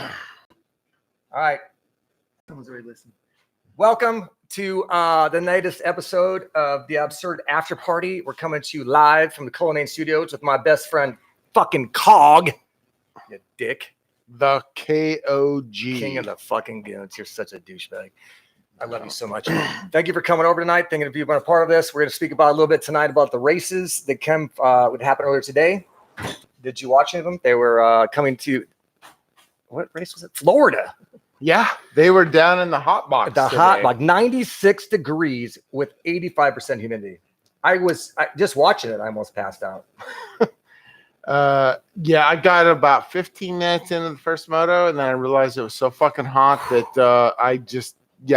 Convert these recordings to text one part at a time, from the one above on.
All right. Someone's already listening. Welcome to the latest episode of the Absurd After Party. We're coming to you live from the Cullinane Studios with my best friend, fucking Cog. You dick. The K-O-G. King of the fucking goons. You're such a douchebag. I love you so much. Thank you for coming over tonight. Thank you for being a part of this. We're going to speak about a little bit tonight about the races that would happen earlier today. Did you watch any of them? They were coming to, what race was it? Florida. Yeah, they were down in the hot box. Like 96 degrees with 85% humidity. I just watching it. I almost passed out. Yeah, I got about 15 minutes into the first moto, and then I realized it was so fucking hot that I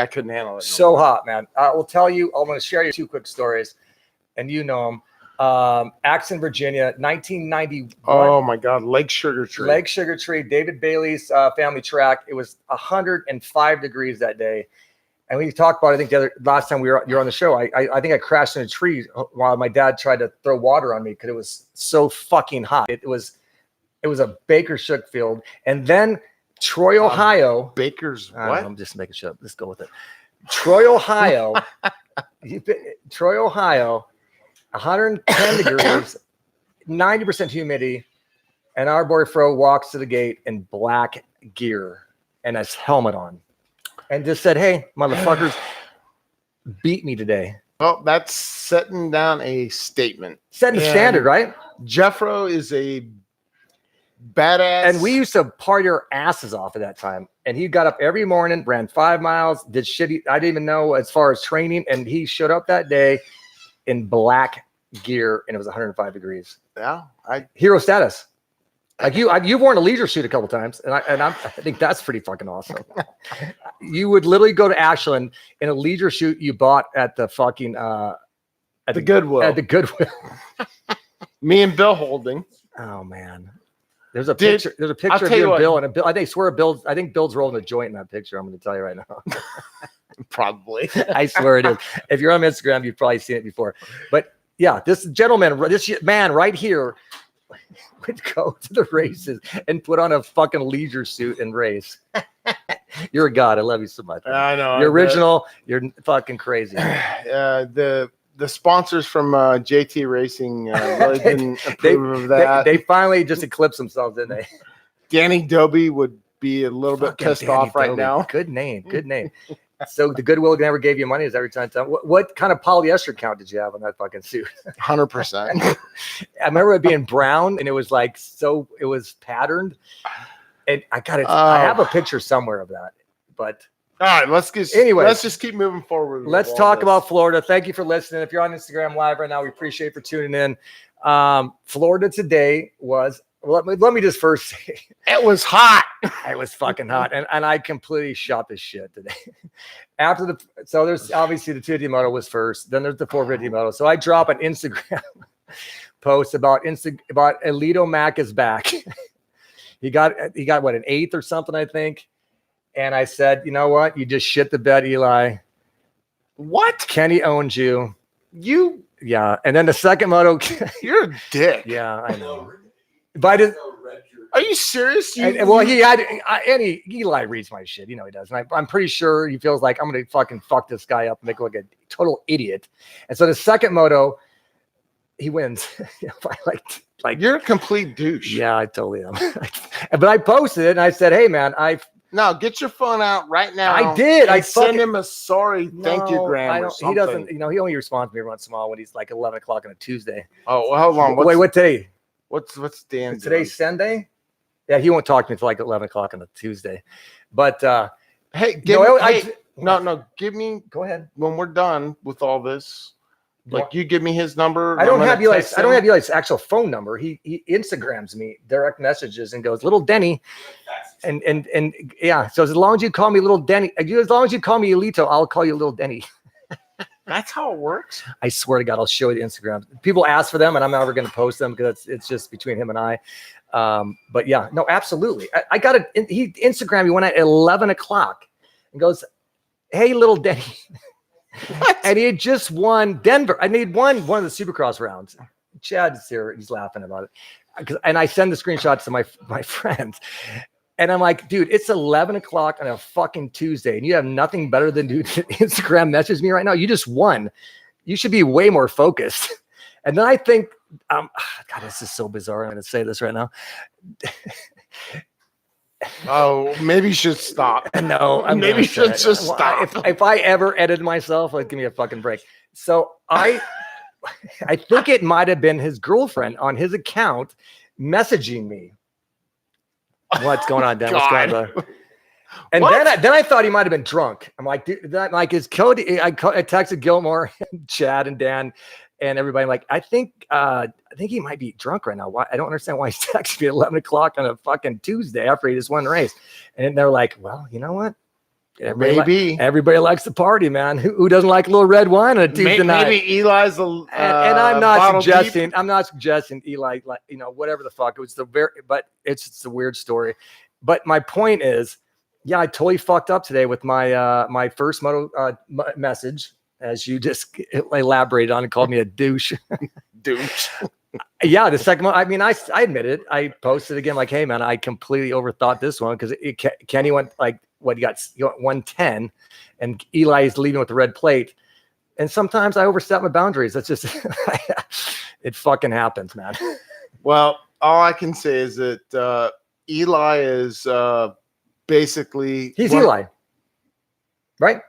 couldn't handle it. So hot, man. I will tell you, I'm going to share you two quick stories, and you know them. Axon, Virginia, 1991. Oh my God, Lake Sugar Tree, David Bailey's family track. It was 105 degrees that day, and we talked about. I think last time you were on the show, I think I crashed in a tree while my dad tried to throw water on me because it was so fucking hot. It was a Baker Shook field, and then Troy, Ohio. Baker's what? I'm just making shit up. Let's go with it. Troy, Ohio. Troy, Ohio. 110 degrees, 90% humidity, and our boy Fro walks to the gate in black gear and his helmet on and just said, "Hey, motherfuckers, beat me today." Well, that's setting down a statement. Setting the standard, right? Jeffro is a badass. And we used to party our asses off at that time. And he got up every morning, ran 5 miles, did shit I didn't even know as far as training. And he showed up that day in black gear, and it was 105 degrees. Yeah, hero status. Like you've worn a leisure suit a couple times, and I think that's pretty fucking awesome. You would literally go to Ashland in a leisure suit you bought at the fucking at the Goodwill. At the Goodwill. Me and Bill Holding. Oh man, there's a picture. There's a picture of you and Bill, and Bill. I think Bill's rolling a joint in that picture. I'm going to tell you right now. Probably. I swear it is. If you're on Instagram, you've probably seen it before. But yeah, this man right here would go to the races and put on a fucking leisure suit and race. You're a god. I love you so much. I know. You're original. You're fucking crazy. The sponsors from JT Racing really didn't approve of that. They finally just eclipsed themselves, didn't they? Danny Doby would be a little bit pissed off right now. Good name. So the Goodwill never gave you money? Is that every time? What kind of polyester count did you have on that fucking suit? 100%. I remember it being brown, and it was like it was patterned. And I have a picture somewhere of that. But all right, let's just keep moving forward. Let's talk about Florida. Thank you for listening. If you're on Instagram Live right now, we appreciate for tuning in. Florida today was. Let me just first say it was hot. It was fucking hot, and I completely shot this shit today. So there's obviously the 250 moto was first, then there's the 450 moto. So I drop an Instagram post about Eli Tomac is back. he got what, an 8th or something, I think. And I said, you know what? You just shit the bed, Eli. What? Kenny owns you. Yeah. And then the second moto, you're a dick. Yeah, I know. But are you serious? Eli reads my shit. You know he does. And I'm pretty sure he feels like I'm going to fucking fuck this guy up and make him look like a total idiot. And so the second moto, he wins. like you're a complete douche. Yeah, I totally am. But I posted it and I said, hey, man, no, get your phone out right now. I did. I send him a sorry thank you gram or something. He doesn't, he only responds to me every once in a while when he's like 11 o'clock on a Tuesday. Oh, well, hold on. Wait, what day? What's Dan? Today's Sunday. Yeah, he won't talk to me until like 11 o'clock on a Tuesday. But hey, give me. Go ahead. When we're done with all this, you give me his number. I don't have Eli's actual phone number. He Instagrams me direct messages and goes, "Little Denny," and yeah. So as long as you call me Little Denny, as long as you call me Elito, I'll call you Little Denny. That's how it works. I swear to God, I'll show you the Instagram. People ask for them, and I'm never going to post them because it's just between him and I. But yeah, no, absolutely. I got it. He Instagram me one at 11 o'clock and goes, "Hey, Little Denny." And he had just won Denver. I need one of the Supercross rounds. Chad's here. He's laughing about it. And I send the screenshots to my friends. And I'm like, dude, it's 11 o'clock on a fucking Tuesday and you have nothing better than to Instagram message me right now. You just won. You should be way more focused. And then I think, God, this is so bizarre. I'm going to say this right now. Oh, maybe you should stop. No, maybe you should just stop. If I ever edit myself, like, give me a fucking break. So I think it might have been his girlfriend on his account messaging me. What's going on, Dan? What's going on? And then I thought he might have been drunk. I'm like, dude, is Cody? I texted Gilmore, Chad, and Dan, and everybody. I'm like, I think he might be drunk right now. Why? I don't understand why he's texting me at 11 o'clock on a fucking Tuesday after he just won the race. And they're like, well, you know what? Everybody likes the party, man. Who doesn't like a little red wine on a Tuesday night? Maybe Eli's and I'm not suggesting. I'm not suggesting Eli, like, whatever the fuck. It was but it's a weird story. But my point is, yeah, I totally fucked up today with my my first moto message, as you just elaborated on and called me a douche. Douche. Yeah, the second one. I mean, I admit it. I posted again, like, hey man, I completely overthought this one because Kenny went like. What he got 110, and Eli is leading with the red plate. And sometimes I overstep my boundaries. That's just it. Fucking happens, man. Well, all I can say is that Eli is basically Eli, right?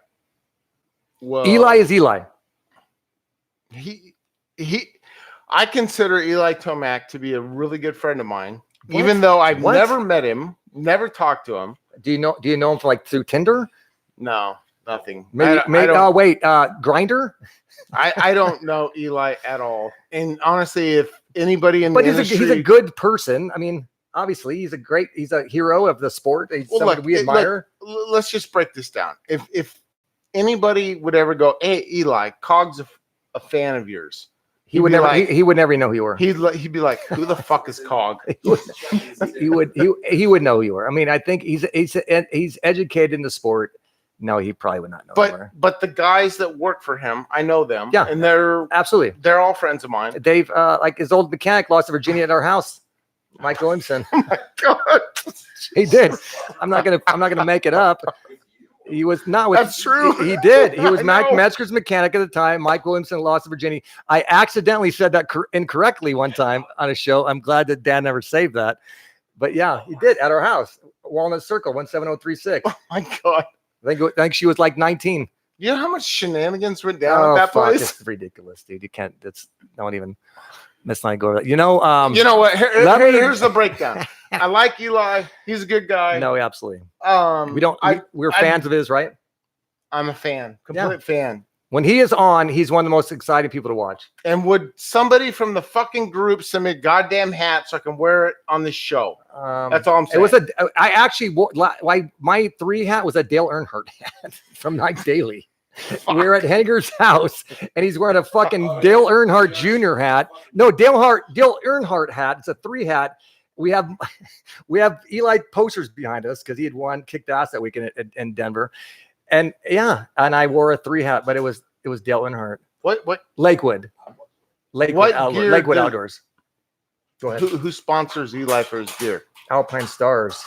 Well, Eli is Eli. I consider Eli Tomac to be a really good friend of mine, even though I've never met him, never talked to him. Do you know him through Tinder? No, nothing. Maybe Grinder? I don't know Eli at all. And honestly, if anybody in the industry, he's a good person. I mean, obviously, he's a hero of the sport. He's somebody we admire. Let's just break this down. If anybody would ever go, hey, Eli, Cog's a fan of yours. He would never know who you were. He'd be like, "Who the fuck is Cog?" he would know who you were. I mean, I think he's educated in the sport. No, he probably would not know. But the guys that work for him, I know them. Yeah, and they're all friends of mine. Dave, like his old mechanic, lost to Virginia at our house. Mike Williamson. Oh my God, he did. I'm not gonna make it up. He was not with. That's true. He did. He was Mike Metzger's mechanic at the time. Mike Williamson lost to Virginia. I accidentally said that incorrectly one time on a show. I'm glad that Dan never saved that. But yeah, he did at our house, Walnut Circle, 17036. Oh my God. I think she was like 19. You know how much shenanigans went down at that place? It's ridiculous, dude. You can't. Don't even. Let's not go over that. You know what? Here's the breakdown. I like Eli. He's a good guy. No, absolutely. We're fans of his, right? I'm a fan. Complete fan. When he is on, he's one of the most exciting people to watch. And would somebody from the fucking group send me a goddamn hat so I can wear it on this show? That's all I'm saying. I actually my 3 hat was a Dale Earnhardt hat from Night Daily. We were at Hager's house, and he's wearing a fucking Dale Earnhardt Jr. hat. No, Dale Earnhardt hat. It's a 3 hat. We have Eli posters behind us because he had kicked ass that weekend in Denver, and I wore a 3 hat, but it was Dale Earnhardt. What? Lakewood Outdoors. Go ahead. Who sponsors Eli for his gear? Alpine Stars.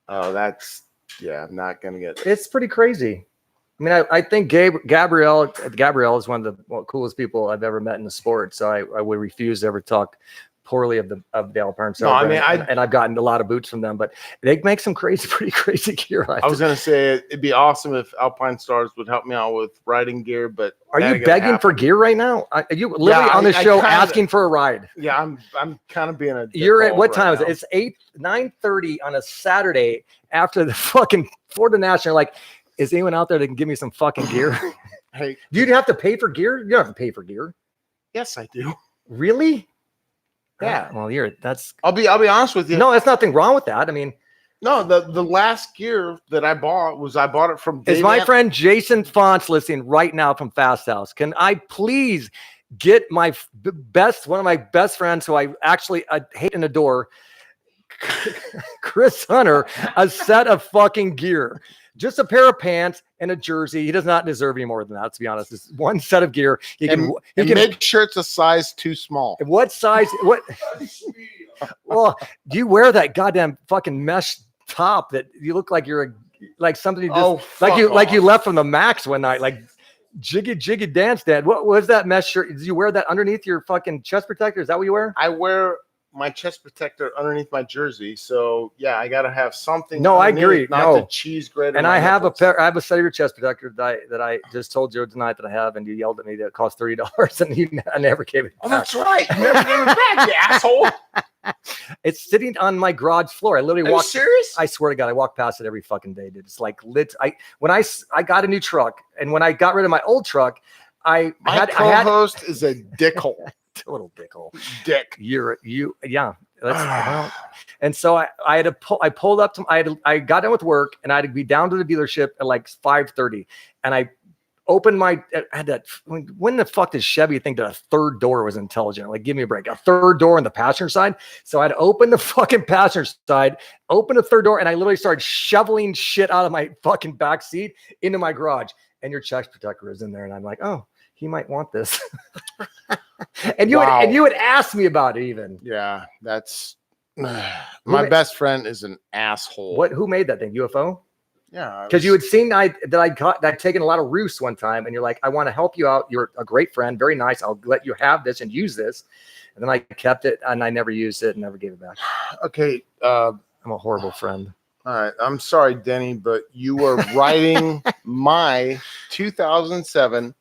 Oh, I'm not gonna get it. It's pretty crazy. I mean, I think Gabrielle is one of the coolest people I've ever met in the sport. So I would refuse to ever talk poorly of the Alpine Stars. No, I mean, I've gotten a lot of boots from them, but they make some pretty crazy gear. I was gonna say it'd be awesome if Alpine Stars would help me out with riding gear, but are you begging for gear right now? Are you literally on the show asking for a ride? Yeah, I'm kind of being a. You're at what time is it? It's 9:30 on a Saturday after the fucking Florida National. Like, is anyone out there that can give me some fucking gear? Hey, do you have to pay for gear? You don't have to pay for gear. Yes, I do. Really? Yeah. Well, I'll be honest with you. No, there's nothing wrong with that. I mean, no, the last gear that I bought it from. Is my friend Jason Fonts listening right now from Fast House? Can I please get one of my best friends who I actually hate and adore, Chris Hunter, a set of fucking gear? Just a pair of pants and a jersey. He does not deserve any more than that, to be honest. It's one set of gear. He can make sure it's a size too small. What size? What? Well, do you wear that goddamn fucking mesh top that you look like you're like something you just like you left from the Max one night, like jiggy dance dad. What was that mesh shirt? Did you wear that underneath your fucking chest protector? Is that what you wear? I wear my chest protector underneath my jersey, so yeah, I gotta have something. No, I agree. Not the cheese grater. And I have I have a set of your chest protector that I just told you tonight that I have, and you yelled at me that it cost $30, and I never gave it back. Oh, that's right. You never gave it back, you asshole. It's sitting on my garage floor. I literally walk. Serious? I swear to God, I walk past it every fucking day, dude. It's like lit. When I got a new truck, and when I got rid of my old truck, my co-host is a dickhole. Total dickhole. Dick. Yeah. And so I had to I pulled up to I got done with work, and I had to be down to the dealership at like 5:30, and I opened I had that. When the fuck did Chevy think that a third door was intelligent? Like, give me a break. A third door on the passenger side. So I'd open the fucking passenger side, open the third door, and I literally started shoveling shit out of my fucking back seat into my garage. And your chest protector is in there, and I'm like, oh, he might want this. And you would ask me about it even. Yeah, that's my best friend is an asshole. Who made that thing? UFO? Yeah, because you had seen that I'd taken a lot of roosts one time, and you're like, I want to help you out. You're a great friend, very nice. I'll let you have this and use this. And then I kept it, and I never used it and never gave it back. Okay, I'm a horrible friend. All right, I'm sorry, Denny, but you were writing my 2007.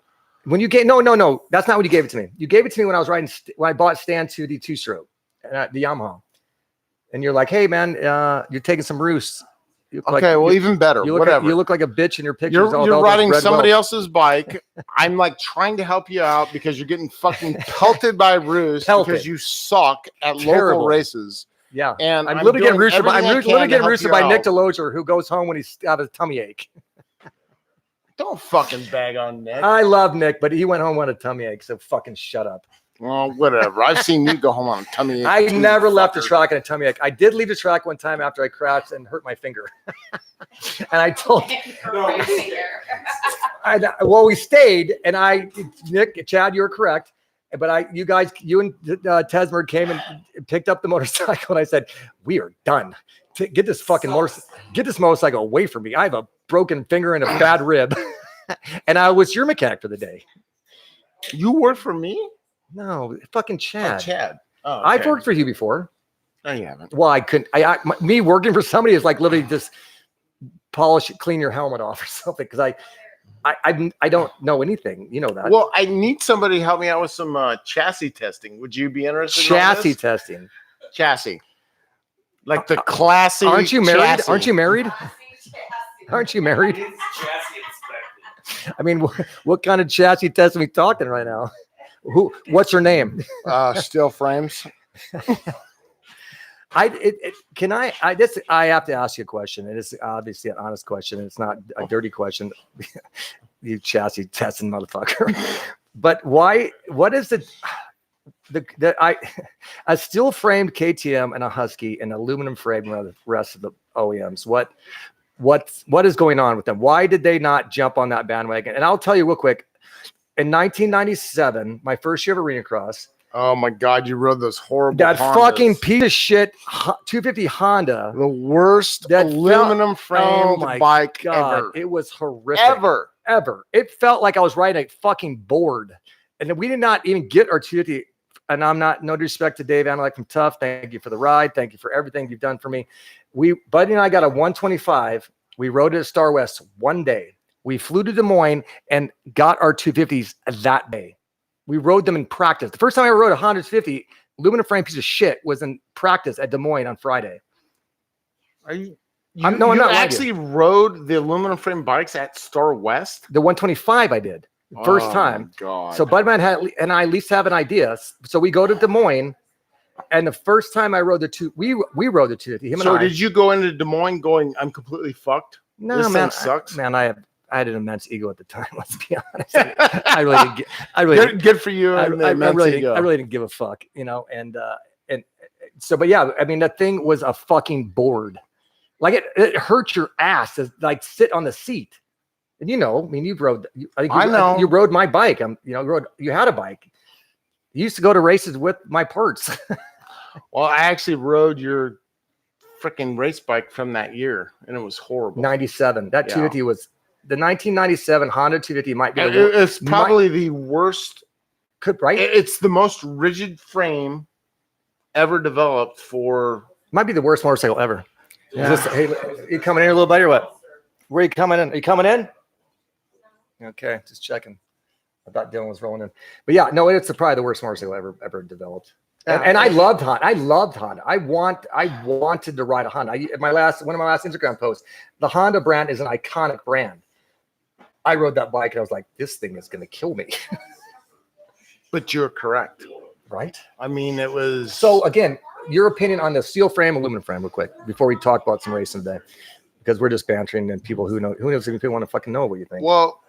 When you gave no, that's not when you gave it to me. You gave it to me when I was riding when I bought Stan 2D 2-stroke, the Yamaha, and you're like, hey man, you're taking some roosts. Okay, well, even better. You look like a bitch in your pictures. You're riding somebody else's bike. I'm like trying to help you out because you're getting fucking pelted by roosts because you suck at local races. Yeah, and I'm literally getting roosted by Nick DeLozier, who goes home when he's got a tummy ache. Don't fucking bag on Nick. I love Nick, but he went home with a tummy ache, so fucking shut up. Well, whatever. I've seen you go home on a tummy ache. I never left the track in a tummy ache. I did leave the track one time after I crashed and hurt my finger. And I told well, we stayed, and Nick, Chad, you're correct. But you and Tesmer came and picked up the motorcycle, and I said, we are done. Get this fucking motorcycle away from me. I have a broken finger and a bad rib. And I was your mechanic for the day. You worked for me? No, fucking Chad. Oh, Chad. Oh, okay. I've worked for you before. No, you haven't. Well, I couldn't. Me working for somebody is like literally just clean your helmet off or something, because I don't know anything. You know that. Well, I need somebody to help me out with some chassis testing. Would you be interested? Chassis testing. Chassis. Like the classy. Aren't you married? Chassis. Aren't you married? Aren't you married? I mean, what kind of chassis test are we talking right now? What's her name? Steel frames. I have to ask you a question. It is obviously an honest question. It's not a dirty question. You chassis testing motherfucker. But why? What is a steel framed KTM and a Husky and aluminum frame and the rest of the OEMs? What is going on with them? Why did they not jump on that bandwagon? And I'll tell you real quick. In 1997, my first year of arena cross. Oh my God, you rode those horrible that Hondas. Fucking piece of shit 250 Honda. The worst aluminum framed bike ever. It was horrific. Ever. It felt like I was riding a fucking board. And we did not even get our 250. And no disrespect to Dave Analek from Tough. Thank you for the ride. Thank you for everything you've done for me. Buddy and I got a 125. We rode it at Star West one day. We flew to Des Moines and got our 250s that day. We rode them in practice. The first time I rode a Honda 250 aluminum frame piece of shit was in practice at Des Moines on Friday. Are you? I'm not actually rode the aluminum frame bikes at Star West? The 125 I did. First time. God. So Budman and I at least have an idea. So we go to Des Moines, and the first time I rode we rode the 250. So did you go into Des Moines going, I'm completely fucked? No, this man. Thing sucks. I had an immense ego at the time. Let's be honest. I really good for you. I really didn't give a fuck, and so, but yeah, I mean, that thing was a fucking board. Like it hurt your ass to like sit on the seat. And I mean, you've rode. I know you rode my bike. You had a bike. You used to go to races with my parts. Well, I actually rode your freaking race bike from that year, and it was horrible. 97. That 250 was the 1997 Honda 250. Might be it's probably the worst. Right? It's the most rigid frame ever developed for. Might be the worst motorcycle ever. Yeah. Hey, you coming in a little buddy or what? Where are you coming in? Are you coming in? Okay, just checking. I thought Dylan was rolling in, but yeah, no, it's probably the worst motorcycle ever developed. And I loved Honda. I wanted to ride a Honda. One of my last Instagram posts. The Honda brand is an iconic brand. I rode that bike and I was like, this thing is going to kill me. But you're correct, right? I mean, it was. So again, your opinion on the steel frame, aluminum frame, real quick, before we talk about some racing today, because we're just bantering and who knows if people want to fucking know what you think. Well.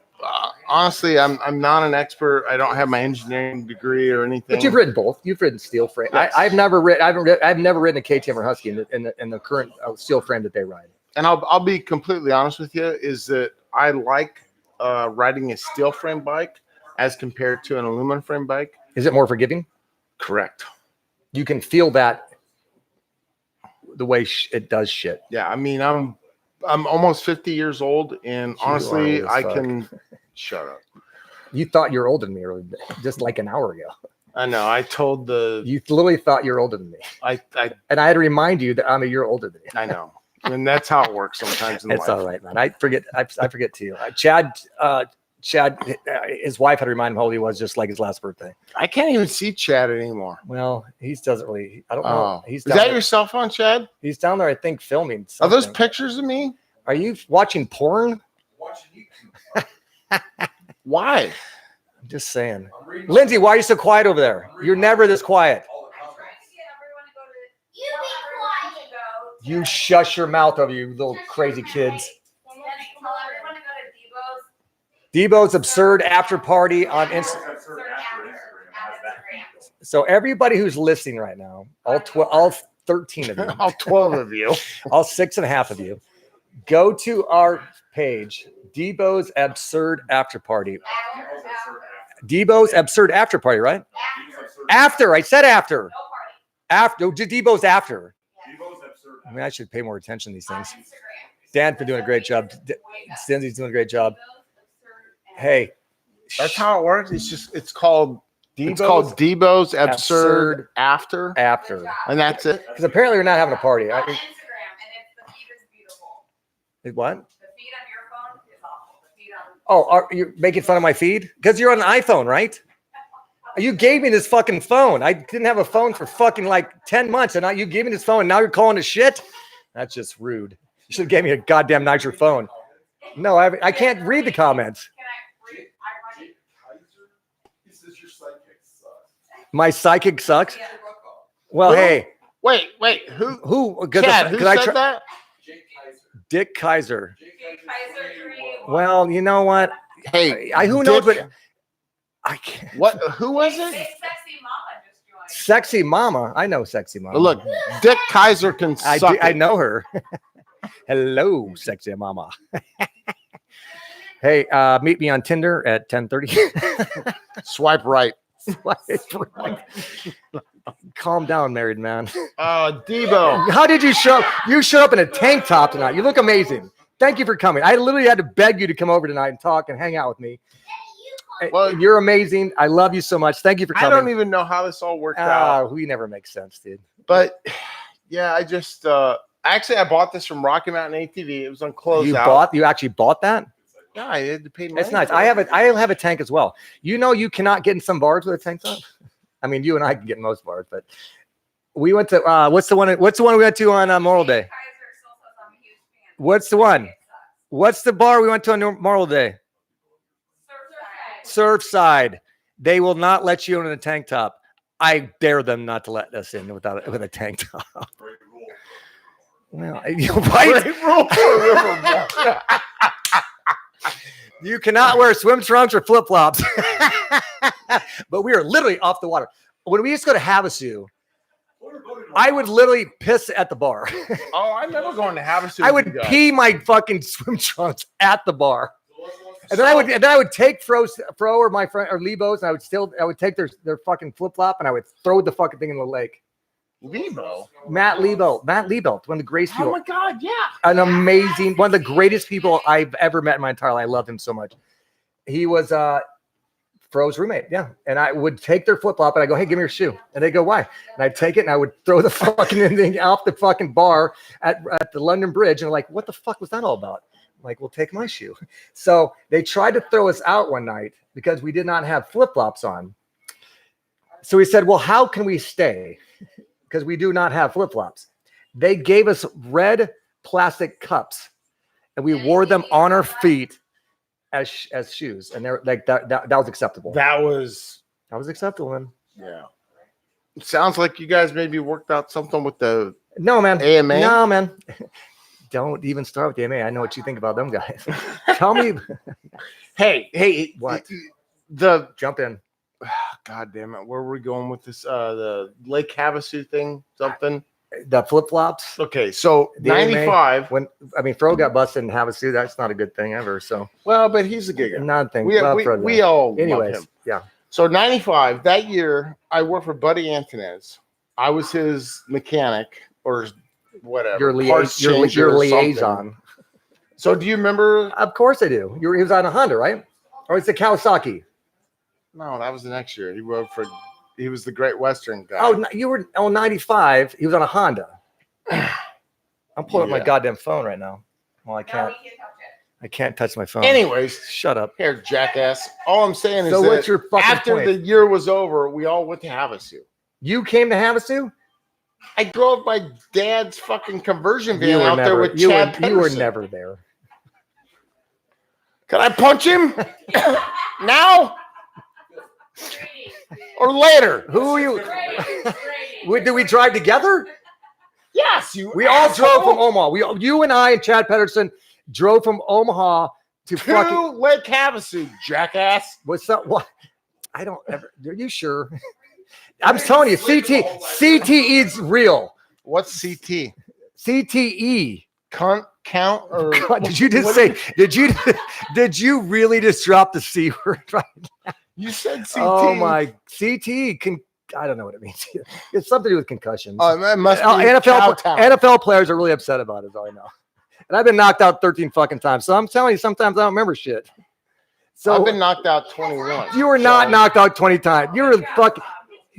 Honestly, I'm not an expert. I don't have my engineering degree or anything. But you've ridden both. You've ridden steel frame. Yes. I've never ridden a KTM or Husky in the current steel frame that they ride. And I'll be completely honest with you, is that I like riding a steel frame bike as compared to an aluminum frame bike. Is it more forgiving? Correct. You can feel that the way it does shit. Yeah, I mean, I'm almost 50 years old, and honestly, I can shut up. You thought you were older than me earlier, just like an hour ago. I know. I told you literally thought you were older than me. And I had to remind you that I'm a year older than you. I know. And that's how it works sometimes in life. It's all right, man. I forget too. Chad, his wife had to remind him how old he was, just like his last birthday. I can't even see Chad anymore. Well, he doesn't really. I don't know. Is that your cell phone, Chad? He's down there, I think, filming something. Are those pictures of me? Are you watching porn? Watching YouTube. Why? I'm just saying. Lindsay, why are you so quiet over there? You're never this quiet. You shush your mouth over you little crazy kids. Debo's absurd after party on Instagram. So everybody who's listening right now, all 13 of you, all 12 of you, all 6.5 of you, go to our page, Debo's Absurd After Party. Debo's Absurd After Party, right? After. I said after. After. Debo's after. I mean, I should pay more attention to these things. Dan's been doing a great job. Cindy's doing a great job. Hey, that's how it works. It's called Debo's Absurd After, and that's it. Because apparently we're not having a party. On Instagram, and the feed is beautiful. What? The feed on your phone is awful. Are you making fun of my feed? Because you're on an iPhone, right? You gave me this fucking phone. I didn't have a phone for fucking like 10 months, and now you gave me this phone, and now you're calling it shit? That's just rude. You should have gave me a goddamn nicer phone. No, I can't read the comments. My psychic sucks? Well, hey. Wait. Who? Chad, who said that? Dick Kaiser. Well, you know what? Hey, who knows what... I can't. What? Who was it? Sexy Mama just joined. Sexy Mama. I know Sexy Mama. Look, Dick Kaiser can suck I know her. Hello, Sexy Mama. Hey, meet me on Tinder at 10:30. Swipe right. Swipe right. Calm down, married man. Debo. How did you show up? You showed up in a tank top tonight. You look amazing. Thank you for coming. I literally had to beg you to come over tonight and talk and hang out with me. Well, you're amazing. I love you so much. Thank you for coming. I don't even know how this all worked out. We never make sense, dude. But yeah, I just actually I bought this from Rocky Mountain ATV. It was on closeout. You actually bought that? Yeah, I had to pay money. It's nice. I have a tank as well. You know, you cannot get in some bars with a tank top. I mean, you and I can get in most bars, but we went to what's the one we went to on Memorial Day? What's the one? What's the bar we went to on Memorial Day? Surfside. They will not let you in a tank top. I dare them not to let us in with a tank top. Well, right? You cannot wear swim trunks or flip flops. But we are literally off the water. When we used to go to Havasu, I would literally piss at the bar. Oh, I'm never going to Havasu. I would pee my fucking swim trunks at the bar. And then I would take Fro or my friend or Lebos, and I would take their fucking flip flop, and I would throw the fucking thing in the lake. Matt Lebo, one of the greatest people. Oh my God, yeah. An amazing, one of the greatest people I've ever met in my entire life. I love him so much. He was Fro's roommate, yeah. And I would take their flip-flop and I go, hey, give me your shoe. And they go, why? And I'd take it and I would throw the fucking thing off the fucking bar at the London Bridge. And they're like, what the fuck was that all about? I'm like, well, take my shoe. So they tried to throw us out one night because we did not have flip-flops on. So we said, well, how can we stay? Because we do not have flip-flops. They gave us red plastic cups and we wore them on our feet as shoes. And they're like that was acceptable. That was acceptable, man. Yeah. It sounds like you guys maybe worked out something with the No, man. AMA. No, man. Don't even start with the AMA. I know what you think about them guys. Tell me. Hey, what? Jump in. God damn it. Where were we going with this? The Lake Havasu thing, something? The flip-flops. Okay, so The 95. AMA, Fro got busted and Havasu, that's not a good thing ever. So Well, but he's a gigger. nothing. We all anyways, love him. yeah. So 95, that year, I worked for Buddy Antonez. I was his mechanic or whatever. Your liaison. So do you remember? Of course I do. He was on a Honda, right? Or it's a Kawasaki. No, that was the next year. He was the Great Western guy. Oh, you were 95. He was on a Honda. I'm pulling up my goddamn phone right now. Well, I can't. I can't touch my phone. Anyways, shut up. Here, jackass. All I'm saying is so what's your fucking after point? the year was over, we all went to Havasu. You came to Havasu? I drove my dad's fucking conversion van out there with Chad Pedersen. You were never there. Can I punch him now or later? Who are you? Did we drive together? Yes, we all drove from Omaha. You and I and Chad Pedersen drove from Omaha to fucking Lake Havasu, jackass. What's up? What? I don't ever. Are you sure? I'm telling you, CTE is real. What's CT? CTE. Count or did you just say? Did you really just drop the C word right now? You said CT. Oh my, CTE can. I don't know what it means. It's something to do with concussions. It must be NFL players are really upset about it. Is all I know. And I've been knocked out 13 fucking times. So I'm telling you, sometimes I don't remember shit. So I've been knocked out 21. You were not knocked out 20 times. You were fucking.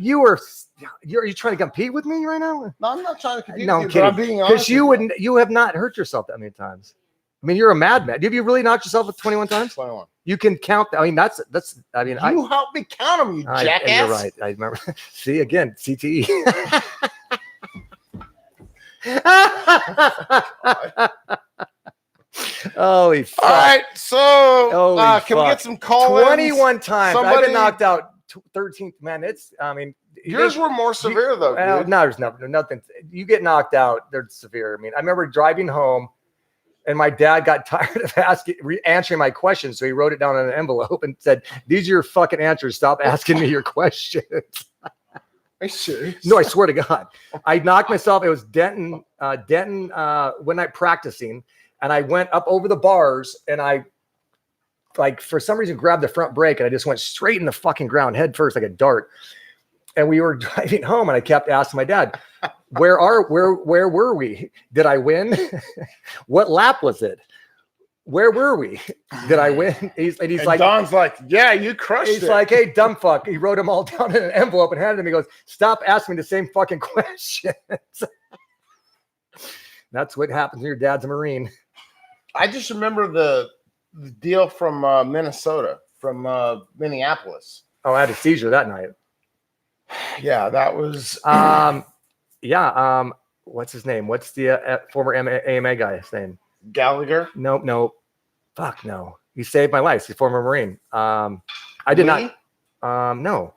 Are you trying to compete with me right now? No, I'm not trying to compete with you, I'm kidding. but I'm being honest. Because you have not hurt yourself that many times. I mean, you're a madman. Have you really knocked yourself 21 times? 21. You can count. I mean, that's. I mean, you helped me count them, you jackass. You're right. I remember. See again, CTE. Holy fuck. All right, so can we get some call-ins? 21 times. I've been knocked out 13. Man, it's. I mean, yours were more severe though. Well, no, there's nothing. You get knocked out, they're severe. I mean, I remember driving home, and my dad got tired of answering my questions, so he wrote it down on an envelope and said, "These are your fucking answers. Stop asking me your questions." Are you serious? No, I swear to God. I knocked myself. It was Denton one night practicing, and I went up over the bars, and I, like, for some reason, grabbed the front brake, and I just went straight in the fucking ground, head first, like a dart. And we were driving home, and I kept asking my dad, where were we? Did I win? What lap was it? Where were we? Did I win? He's like, Don's like, yeah, you crushed it. He's like, hey, dumb fuck. He wrote them all down in an envelope and handed them. He goes, stop asking me the same fucking questions. That's what happens when your dad's a Marine. I just remember the deal from Minnesota, from Minneapolis. Oh, I had a seizure that night. Yeah, that was. What's his name? What's the former AMA guy's name? Gallagher? Nope. Fuck no. He saved my life. He's a former Marine. I did not. No.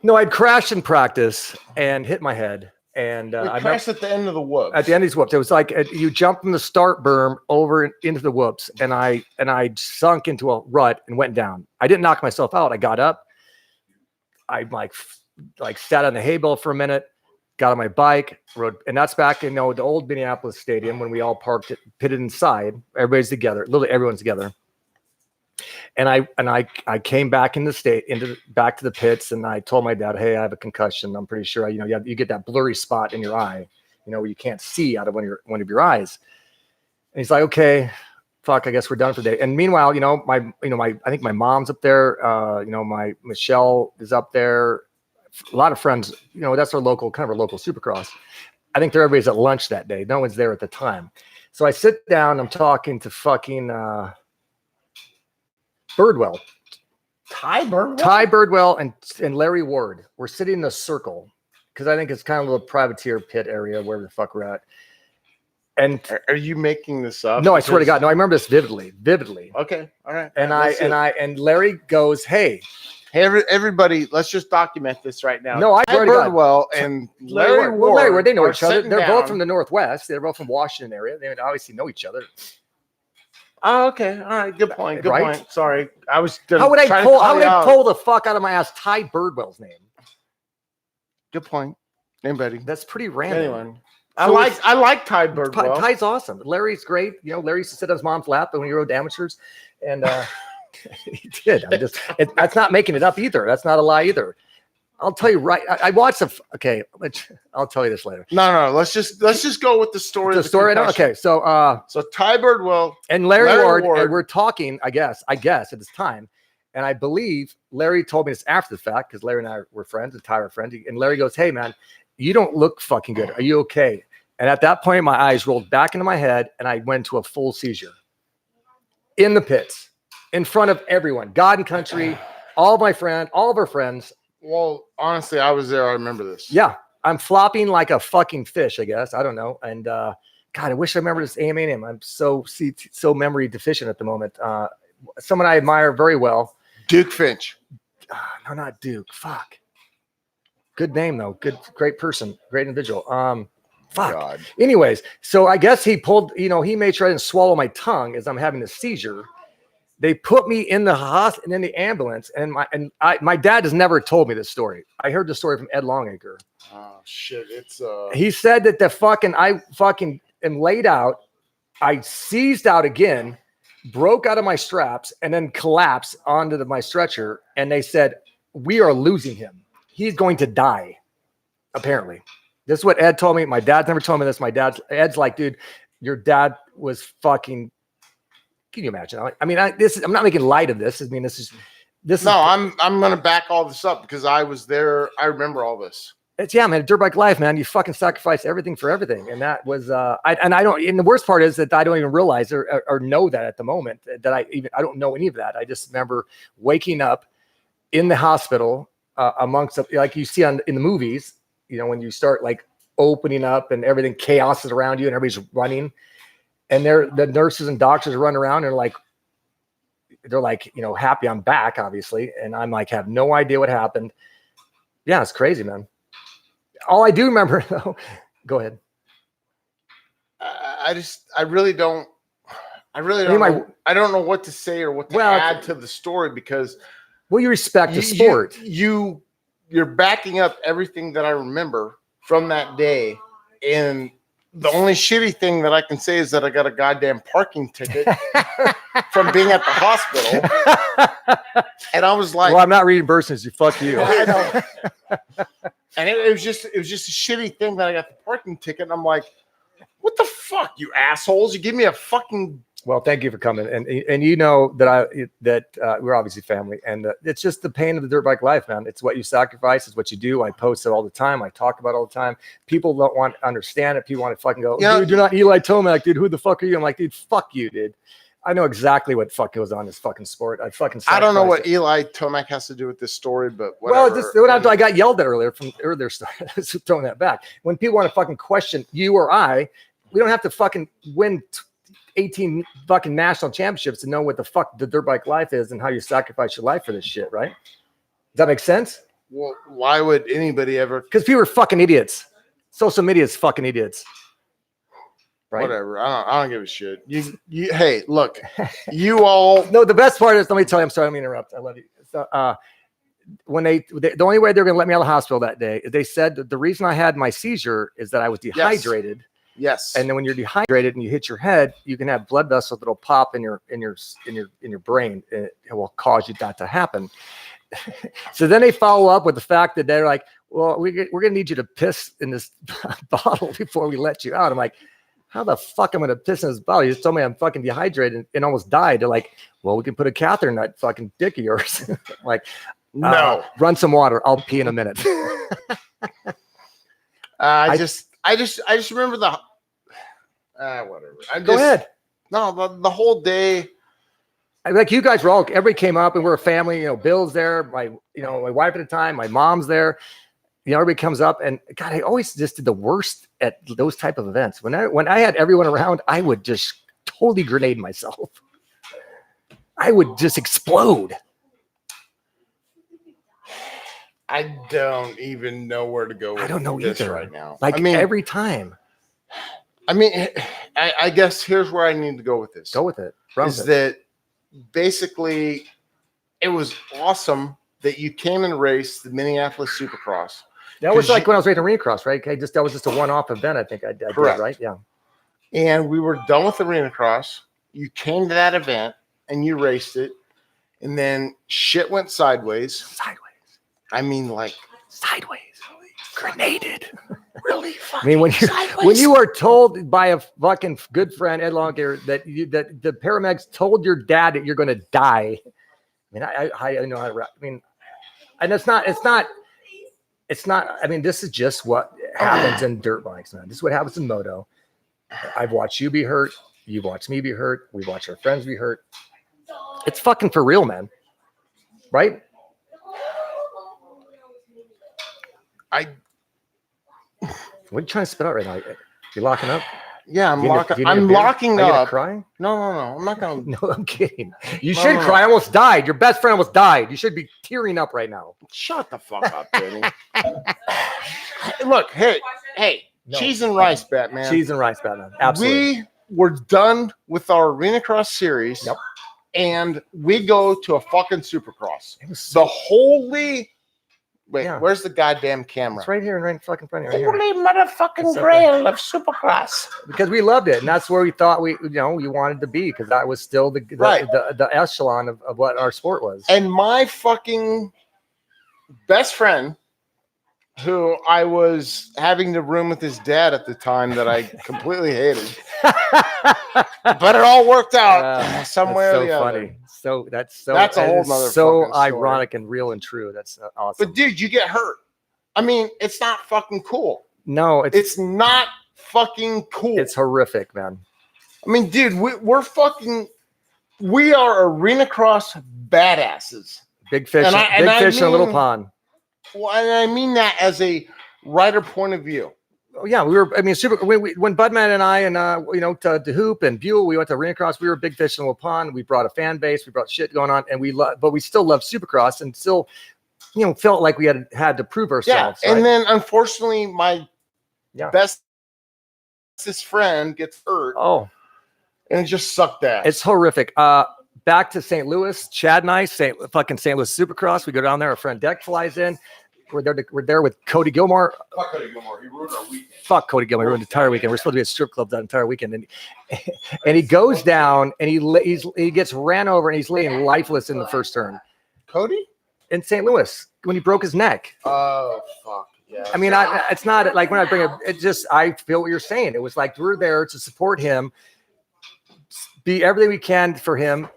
No, I'd crashed in practice and hit my head. And I crashed at the end of the whoops. At the end of these whoops, it was like you jump from the start berm over into the whoops, and I sunk into a rut and went down. I didn't knock myself out. I got up. I like sat on the hay bale for a minute, got on my bike, rode, and that's back in the old Minneapolis stadium when we all pitted inside. Everybody's together, literally everyone's together. And I came back back to the pits, and I told my dad, hey, I have a concussion. I'm pretty sure, you get that blurry spot in your eye, where you can't see out of one of your eyes. And he's like, okay, fuck, I guess we're done for the day. And meanwhile, I think my mom's up there. My Michelle is up there. A lot of friends, that's our local Supercross. I think everybody's at lunch that day. No one's there at the time. So I sit down, I'm talking to fucking Birdwell. Ty Birdwell? Ty Birdwell and Larry Ward. We're sitting in a circle because I think it's kind of a little privateer pit area, wherever the fuck we're at. And are you making this up? No, I swear to God. No, I remember this vividly. Okay. All right. And Larry goes, hey, everybody, let's just document this right now. No, I Ty Birdwell and Larry Ward. They know each other. They're both from the Northwest. They're both from Washington area. They obviously know each other. Oh, okay. All right. Good point. Good point. Sorry. I was How would I pull the fuck out of my ass Ty Birdwell's name? Good point. Anybody. That's pretty random. Anyone. I like Ty Birdwell. Ty's awesome. Larry's great. Larry used to sit on his mom's lap when he rode amateurs, and he did. That's not making it up either. That's not a lie either. I'll tell you right. I watched I'll tell you this later. No. Let's just go with the story. The story. Okay. So Ty Birdwell and Larry Ward, and we're talking. I guess at this time, and I believe Larry told me this after the fact because Larry and I were friends, and Ty were friends. And Larry goes, "Hey man, you don't look fucking good. Are you okay?" And at that point, my eyes rolled back into my head, and I went to a full seizure in the pits, in front of everyone, God and country, all of our friends. Well, honestly, I was there. I remember this. Yeah, I'm flopping like a fucking fish, I guess. I don't know. And God, I wish I remember this AMA name. I'm so memory deficient at the moment. Someone I admire very well. Duke Finch. No, not Duke. Fuck. Good name though. Great person. Great individual. Fuck. God. Anyways, so I guess he pulled, he made sure I didn't swallow my tongue as I'm having a seizure. They put me in the hospital and in the ambulance, and my dad has never told me this story. I heard the story from Ed Longacre. Oh shit! He said that I fucking am laid out. I seized out again, broke out of my straps, and then collapsed onto my stretcher. And they said, "We are losing him. He's going to die." Apparently, this is what Ed told me. My dad's never told me this. Ed's like, dude, your dad was fucking. Can you imagine? I mean, I'm not making light of this. I mean, this is. I'm going to back all this up because I was there. I remember all this. Man, dirt bike life, man. You fucking sacrifice everything for everything, and that was. I don't. And the worst part is that I don't even realize or know that at the moment that I don't know any of that. I just remember waking up in the hospital amongst like you see in the movies. When you start like opening up and everything chaos is around you and everybody's running. And the nurses and doctors run around and they're like, happy I'm back, obviously. And I'm like, have no idea what happened. Yeah, it's crazy, man. All I do remember though, go ahead. I really don't know. I don't know what to say or what to add to the story because. Well, you respect the sport. You're backing up everything that I remember from that day. And the only shitty thing that I can say is that I got a goddamn parking ticket from being at the hospital. And I was like, well, I'm not reimbursing you. Fuck you. I know. And it was just a shitty thing that I got the parking ticket. And I'm like, what the fuck, you assholes? You give me a fucking. Well, thank you for coming. And that we're obviously family. And it's just the pain of the dirt bike life, man. It's what you sacrifice. It's what you do. I post it all the time. I talk about it all the time. People don't want to understand it. People want to fucking go, dude, you're not Eli Tomac, dude. Who the fuck are you? I'm like, dude, fuck you, dude. I know exactly what fuck goes on in this fucking sport. I don't know what Eli Tomac has to do with this story, but whatever. I got yelled at earlier from earlier story. Throwing that back. When people want to fucking question you or we don't have to fucking win 18 fucking national championships to know what the fuck the dirt bike life is and how you sacrifice your life for this shit, right? Does that make sense? Well, why would anybody ever? Because people are fucking idiots. Social media is fucking idiots. Right? Whatever. I don't give a shit. You hey, look, you all. No, the best part is, let me tell you, I'm sorry, let me interrupt. I love you. So, when the only way they're going to let me out of the hospital that day is they said that the reason I had my seizure is that I was dehydrated. Yes. And then when you're dehydrated and you hit your head, you can have blood vessels that'll pop in your brain. It will cause you that to happen. So then they follow up with the fact that they're like, well, we're going to need you to piss in this bottle before we let you out. I'm like, how the fuck am I going to piss in this bottle? You just told me I'm fucking dehydrated and almost died. They're like, well, we can put a catheter in that fucking dick of yours. Like, no, run some water. I'll pee in a minute. I just remember the whatever. Go ahead. No, the whole day. Like you guys were all, everybody came up and we're a family, Bill's there, my wife at the time, my mom's there, everybody comes up and God, I always just did the worst at those type of events. When I had everyone around, I would just totally grenade myself. I would just explode. I don't even know where to go with I don't know this either right now. Like every time. I guess here's where I need to go with this. Go with it. That basically it was awesome that you came and raced the Minneapolis Supercross. That was like when I was racing Arena Cross, right? That was just a one-off event. I think I did, right? Yeah. And we were done with Arena Cross. You came to that event and you raced it, and then shit went sideways. I mean, like sideways. Grenaded. Really fucking when you are told by a fucking good friend, Ed Longhair, that the paramedics told your dad that you're going to die. I know how to rap. And it's not, this is just what happens in dirt bikes, man. This is what happens in moto. I've watched you be hurt. You've watched me be hurt. We've watched our friends be hurt. It's fucking for real, man. Right? What are you trying to spit out right now? You locking up? Yeah, I'm locking up. Crying? No. I'm not gonna. No, I'm kidding. You should cry. I almost died. Your best friend almost died. You should be tearing up right now. Shut the fuck up, Danny. Look, hey, no. Cheese and rice, Batman. Cheese and rice, Batman. Absolutely. We were done with our Arena Cross series, and we go to a fucking Supercross. The holy. Wait, where's the goddamn camera? It's right here, right in fucking front of you. Holy motherfucking grail of Supercross! Because we loved it, and that's where we thought we wanted to be, because that was still the echelon of what our sport was. And my fucking best friend, who I was having to room with his dad at the time, that I completely hated, but it all worked out somewhere. That's so funny. That's a whole nother so ironic and real and true. That's awesome. But dude, you get hurt. It's not fucking cool. No, it's not fucking cool. It's horrific, man. Dude, we are Arena Cross badasses. Big fish, big fish in a little pond. Well, and I mean that as a rider point of view. Oh, yeah, we were. When Budman and I and to Hoop and Buell, we went to Arena Cross. We were big fish in a little pond. We brought a fan base. We brought shit going on, and but we still loved Supercross, and still, felt like we had to prove ourselves. Yeah, and then unfortunately, my bestest friend gets hurt. Oh, and it just sucked ass. It's horrific. Back to St. Louis, Chad and I, St. Louis Supercross. We go down there. Our friend Deck flies in. We're there with Cody Gilmore. Fuck Cody Gilmore. He ruined our weekend. Fuck Cody Gilmore. He ruined the entire weekend. We're supposed to be at strip club that entire weekend. And he goes down and he gets ran over and he's laying lifeless in the first turn. Cody? In St. Louis when he broke his neck. Oh, fuck. Yeah. It's not like when I bring I feel what you're saying. It was like we're there to support him, be everything we can for him,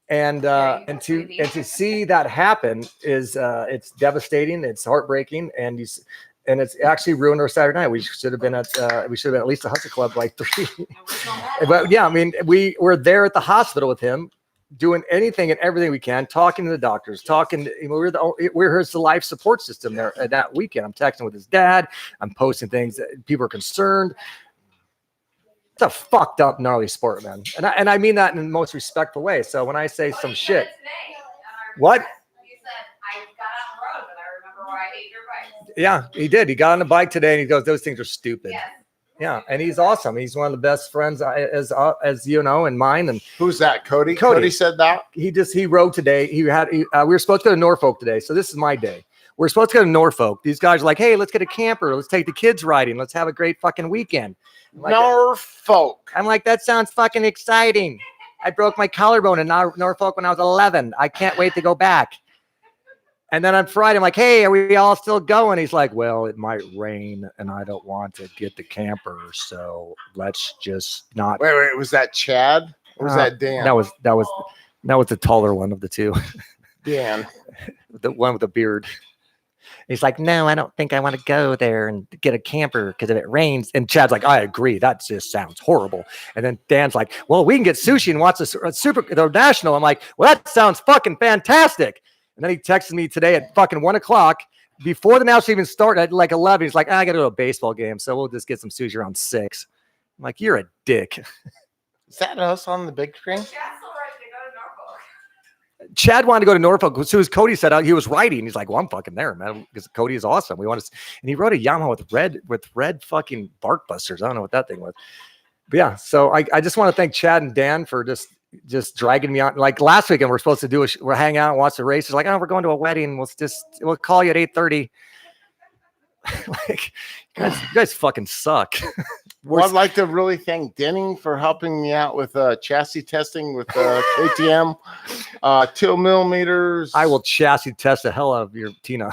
and to see that happen is it's devastating. It's heartbreaking, and it's actually ruined our Saturday night. We should have been at least a Hustle Club like 3. But yeah, we were there at the hospital with him, doing anything and everything we can, talking to the doctors, we're his life support system there at that weekend. I'm texting with his dad. I'm posting things that people are concerned. It's a fucked up, gnarly sport, man. And I mean that in the most respectful way. So when I say some shit, what? You said, I got on the road, but I remember why I hate your bike. Yeah, he did. He got on the bike today and he goes, those things are stupid. Yes. Yeah, and he's awesome. He's one of the best friends as you know, and mine. And who's that? Cody. Cody said that. He rode today. We were supposed to go to Norfolk today. So this is my day. We're supposed to go to Norfolk. These guys are like, hey, let's get a camper. Let's take the kids riding. Let's have a great fucking weekend. Norfolk. I'm like, that sounds fucking exciting. I broke my collarbone in Norfolk when I was 11. I can't wait to go back. And then on Friday, I'm like, hey, are we all still going? He's like, well, it might rain and I don't want to get the camper. So let's just not. Wait, was that Chad? Or was that Dan? That was the taller one of the two. Dan. The one with the beard. He's like, no, I don't think I want to go there and get a camper because if it rains. And Chad's like, I agree. That just sounds horrible. And then Dan's like, well, we can get sushi and watch the national. I'm like, well, that sounds fucking fantastic. And then he texted me today at fucking 1:00 before the national even started at like 11. He's like, I got to go to a baseball game. So we'll just get some sushi around 6. I'm like, you're a dick. Is that us on the big screen? Chad's still ready to go to Norfolk. Chad wanted to go to Norfolk. As soon as Cody said he was writing, he's like, well, I'm fucking there, man, because Cody is awesome. We want to, and he wrote a Yamaha with red fucking bark busters. I don't know what that thing was. But yeah, so I just want to thank Chad and Dan for just dragging me on. Like last weekend, we're supposed to do we're hang out and watch the races. Like, oh, we're going to a wedding. We'll call you at 8:30. Like, you guys fucking suck. Well, I'd like to really thank Denny for helping me out with chassis testing with KTM 2 millimeters. I will chassis test the hell out of your Tina.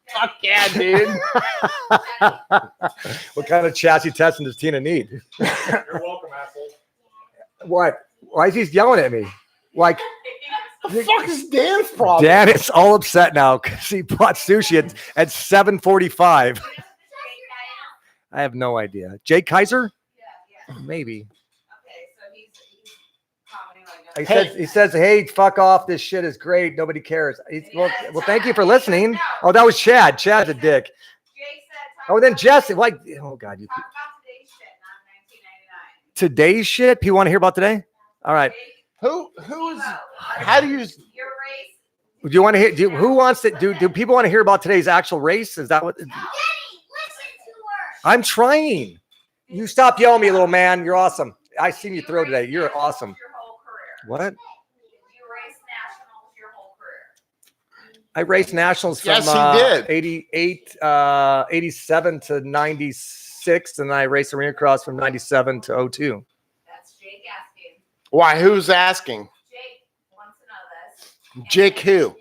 Fuck yeah, dude. What kind of chassis testing does Tina need? You're welcome, asshole. What? Why is he yelling at me? Like, The fuck is Dan's problem? Dan is all upset now because he bought sushi at 7:45. I have no idea. Jake Kaiser? Yeah. Maybe. Okay, so he's commenting like He says, hey, fuck off. This shit is great. Nobody cares. Well, thank you for listening. Oh, that was Chad. Chad's a dick. Jake said, Oh, then Jesse. Like, oh, God. talk about today's shit, not 1999. Today's shit? People want to hear about today? All right. Who is? How do you? Your race. Do you want to hear? Who wants to? Do people want to hear about today's actual race? Is that what? Listen to her. I'm trying. You stop yelling at me, little man. You're awesome. I seen you throw today. You're awesome. Your whole career. What? You raced nationals your whole career. I raced nationals from Yes, he did. 87 to 96, and I raced arena cross from 97 to 02. That's Jake asking. Why? Who's asking? Jake wants to know this. Jake who? Jake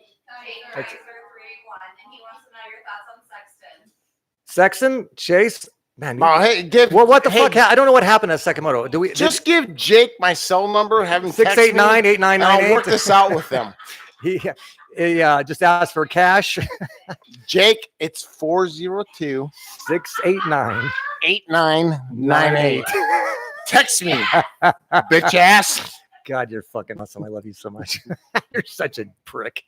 Riser 381, and he wants to know your thoughts on Sexton. Sexton, Chase, man. Oh, hey, Well, what the fuck? I don't know what happened at Sakamoto. Do we Just give Jake my cell number. Have him text me, 689-8998? and I'll work this out with them. He just asked for cash. Jake, it's 402 689. 8998. Text me, bitch ass. God, you're fucking awesome. I love you so much. You're such a prick.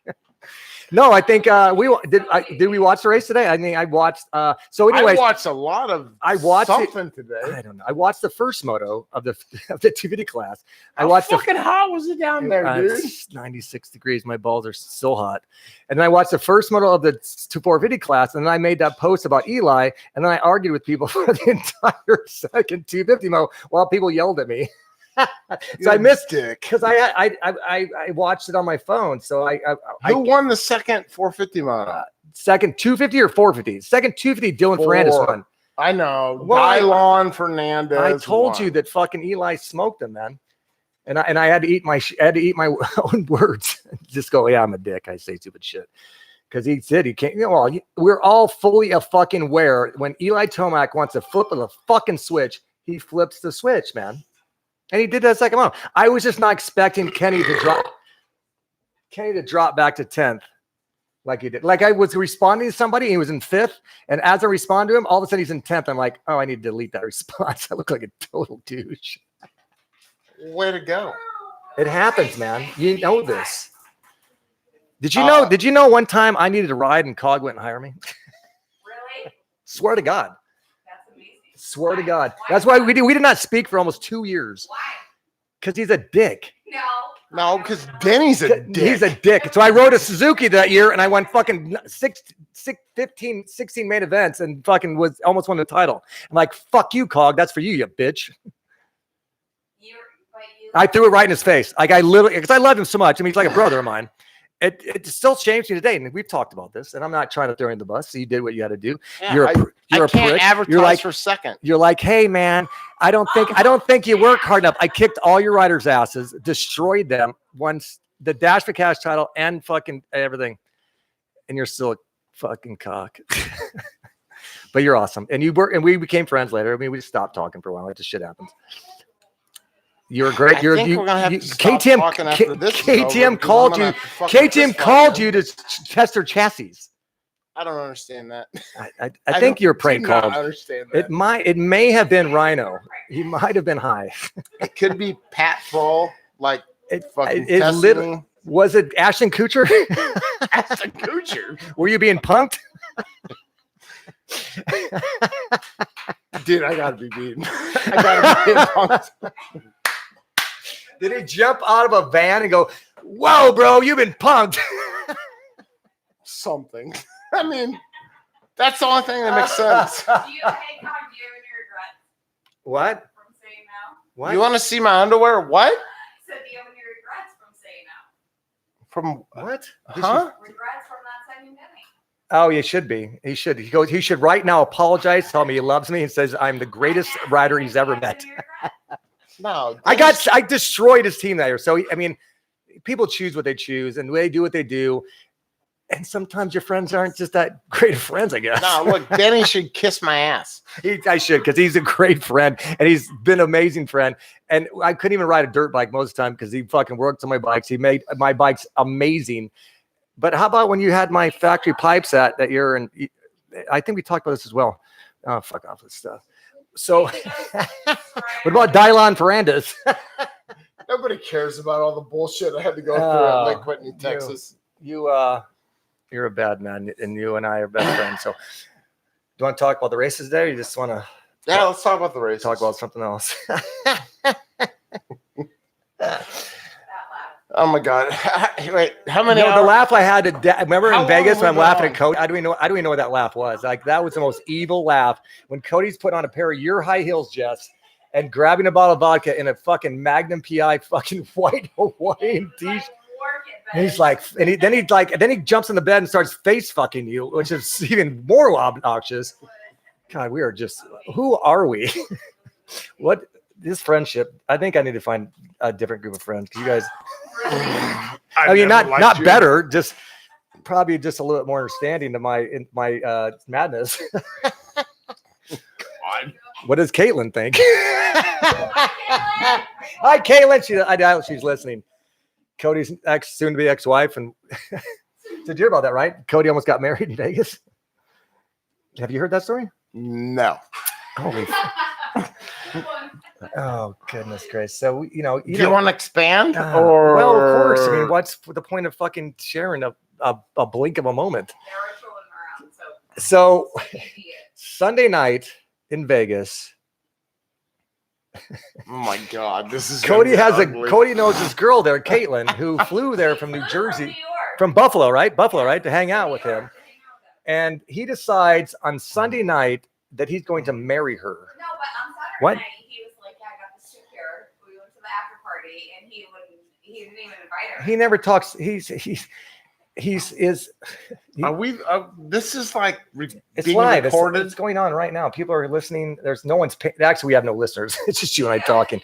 No, I think did we watch the race today? I mean, I watched. So anyway, I watched a lot of. I watched something today. I don't know. I watched the first moto of the 250 class. I How watched fucking hot was it down there, dude? It's 96 degrees. My balls are still hot. And then I watched the first moto of the 450 class, and then I made that post about Eli, and then I argued with people for the entire second 250 moto while people yelled at me. So I missed it because I watched it on my phone. So Who won the second 450 moto? Second 250 or 450? Second 250, Dylan Ferrandis won. I know. Well, Dylon Fernandez. I told won. you that fucking Eli smoked him, man. And I had to eat my own words. Just go, yeah, I'm a dick. I say stupid shit. Because he said he can't. We're all fully fucking aware when Eli Tomac wants to flip the fucking switch, he flips the switch, man. And he did that second round. I was just not expecting Kenny to drop back to 10th like he did. Like I was responding to somebody, he was in 5th, and as I respond to him, all of a sudden he's in 10th. I'm like, oh, I need to delete that response. I look like a total douche. Way to go. It happens, man. You know this. Did you know? Did you know one time I needed a ride and Cog went and hired me? Really? Swear to God. That's amazing. Swear to God. That's why we did not speak for almost 2 years. Why? Because he's a dick. No, because Denny's a dick. He's a dick. So I rode a Suzuki that year and I won fucking 16 main events and fucking almost won the title. I'm like, fuck you, Cog. That's for you, you bitch. I threw it right in his face. Like I literally, because I love him so much. I mean, he's like a brother of mine. It still shames me today, and we've talked about this. And I'm not trying to throw you in the bus. So you did what you had to do. Yeah, You're I a can't prick. advertise You're like for second. You're like, hey man, I don't think you work hard enough. I kicked all your riders' asses, destroyed them once the Dash for Cash title and fucking everything, and you're still a fucking cock. But you're awesome, and we became friends later. I mean, we just stopped talking for a while. Like, this shit happens. You're great. I think we're gonna have to stop talking after this is over, KTM because called I'm you. gonna have to fucking KTM fist called fight you to test their chassis. I don't understand that. I think you're prank do not called. understand that. It may have been Rhino. He might have been high. It could be Pat Thrall, like fucking It testing literally me. was it Ashton Kutcher? Ashton Kutcher. Were you being punked? Dude, I gotta be beaten. I gotta be punked. Did he jump out of a van and go, "Whoa, bro, you've been punked"? Something. I mean, that's the only thing that makes sense. Do you, hey, Con, do you have any regrets What? from saying no? What? You want to see my underwear? What? So do you have any regrets from saying no? From What? huh? Regrets from not saying no? Oh, you should be. He should. He goes. He should right now apologize. Tell me he loves me and says I'm the greatest rider he's ever met. No. I destroyed his team that year. So I mean, people choose what they choose and they do what they do. And sometimes your friends aren't just that great of friends, I guess. No, look, Denny should kiss my ass. I should, because he's a great friend and he's been an amazing friend. And I couldn't even ride a dirt bike most of the time because he fucking worked on my bikes. He made my bikes amazing. But how about when you had my factory pipes that year? And I think we talked about this as well. Oh, fuck off this stuff. So what about Dylan Ferrandes? Nobody cares about all the bullshit I had to go through at Lake Whitney, Texas. You're a bad man, and you and I are best friends. So, do you want to talk about the races there? Or you just want to? Yeah, let's talk about the race. Talk about something else. Oh my god! Wait, how many? No, the laugh I had to. Remember How in Vegas long when I'm was laughing that at Cody? I don't even know what that laugh was. Like that was the most evil laugh when Cody's put on a pair of your high heels, Jess, and grabbing a bottle of vodka in a fucking Magnum PI fucking white Hawaiian t-shirt. And he's like, then he jumps in the bed and starts face fucking you, which is even more obnoxious. God, we are just, who are we? What this friendship? I think I need to find a different group of friends because you guys. I mean, not better, just probably just a little bit more understanding to my madness. God. What does Caitlin think? Hi, Caitlin. I doubt she's listening. Cody's soon-to-be ex-wife, and did you hear about that? Right? Cody almost got married in Vegas. Have you heard that story? No. Holy. Oh goodness gracious! So Do you want to expand? Well, of course. I mean, what's the point of fucking sharing a blink of a moment? So Sunday night in Vegas. Oh my god, this is Cody ugly. Cody knows this girl there, Caitlin, who flew there from New Jersey, from Buffalo, right? To hang out with him. And he decides on Sunday night that he's going to marry her. No, but on Saturday What? night, he was like, yeah, I got this chick here. We went to the after party, and he didn't even invite her. He never talks. Are we? This is like It's being live. recorded. It's going on right now. People are listening. There's no one's. Actually, we have no listeners. It's just you and I talking.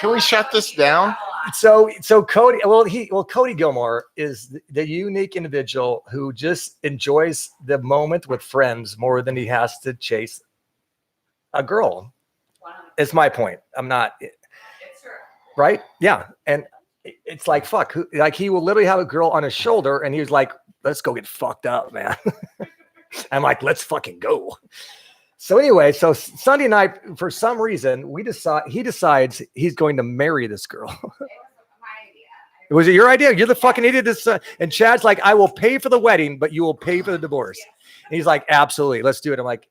Can we shut this down? So Cody. Cody Gilmore is the unique individual who just enjoys the moment with friends more than he has to chase a girl. Is my point. I'm not. It's true. Right? Yeah, and it's like fuck. Like he will literally have a girl on his shoulder, and he was like, "Let's go get fucked up, man." I'm like, "Let's fucking go." So anyway, so Sunday night, for some reason, he decides he's going to marry this girl. It was my idea. Was it your idea? You're the fucking idiot. And Chad's like, "I will pay for the wedding, but you will pay for the divorce." And he's like, "Absolutely, let's do it." I'm like,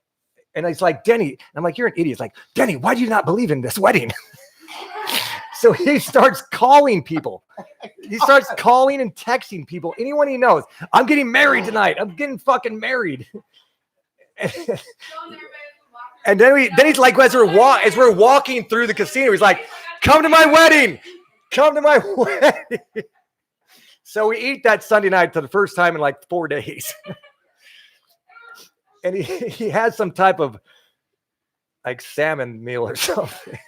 and he's like, "Denny," I'm like, "You're an idiot." He's like, "Denny, why do you not believe in this wedding?" So he starts calling people. He starts calling and texting people, anyone he knows. "I'm getting married tonight. I'm getting fucking married." And then he's like, as we're walking through the casino, he's like, "Come to my wedding. Come to my wedding." So we eat that Sunday night for the first time in like 4 days. And he had some type of like salmon meal or something.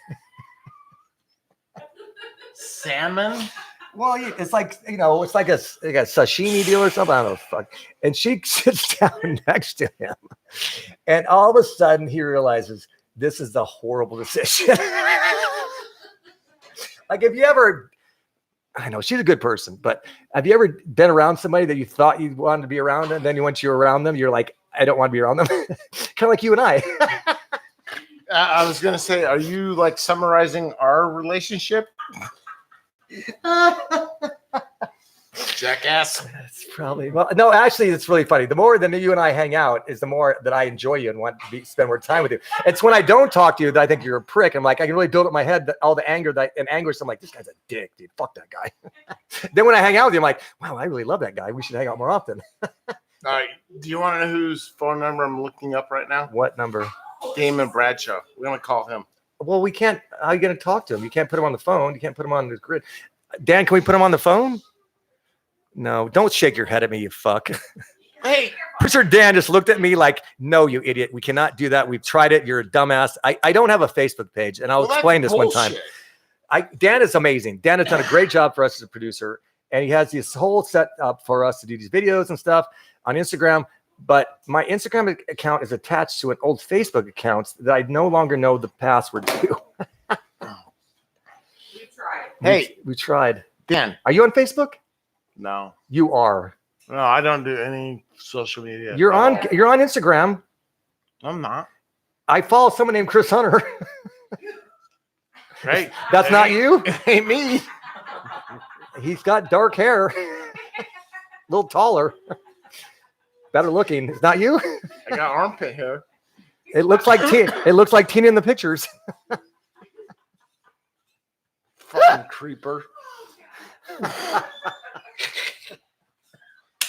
Salmon? Well, it's like, it's like a sashimi deal or something. I don't know. Fuck. And she sits down next to him. And all of a sudden he realizes this is a horrible decision. Like, if you ever, I know she's a good person, but have you ever been around somebody that you thought you wanted to be around and then once you're around them, you're like, I don't want to be around them? Kind of like you and I. I was going to say, are you like summarizing our relationship? Jackass. That's probably, well, no, actually, it's really funny. The more that you and I hang out is the more that I enjoy you and want to spend more time with you. It's when I don't talk to you that I think you're a prick. I'm like, I can really build up my head that all the anger and anguish. I'm like, this guy's a dick, dude. Fuck that guy. Then when I hang out with you, I'm like, wow, I really love that guy. We should hang out more often. All right. Do you want to know whose phone number I'm looking up right now? What number? Damon Bradshaw. We're going to call him. Well, we can't. How are you going to talk to him? You can't put him on the phone. You can't put him on the grid. Dan, can we put him on the phone? No, don't shake your head at me, you fuck. Hey, Producer Dan just looked at me like, no, you idiot. We cannot do that. We've tried it. You're a dumbass. I don't have a Facebook page, and I'll explain this one time. Dan is amazing. Dan has done a great job for us as a producer, and he has this whole set up for us to do these videos and stuff on Instagram. But my Instagram account is attached to an old Facebook account that I no longer know the password to. We tried. Hey, we tried. Dan. Are you on Facebook? No. You are. No, I don't do any social media. You're on Instagram. I'm not. I follow someone named Chris Hunter. Right. That's not you? It ain't me. He's got dark hair. A little taller. Better looking. It's not you? I got armpit hair. It looks like Tina in the pictures. Fucking creeper.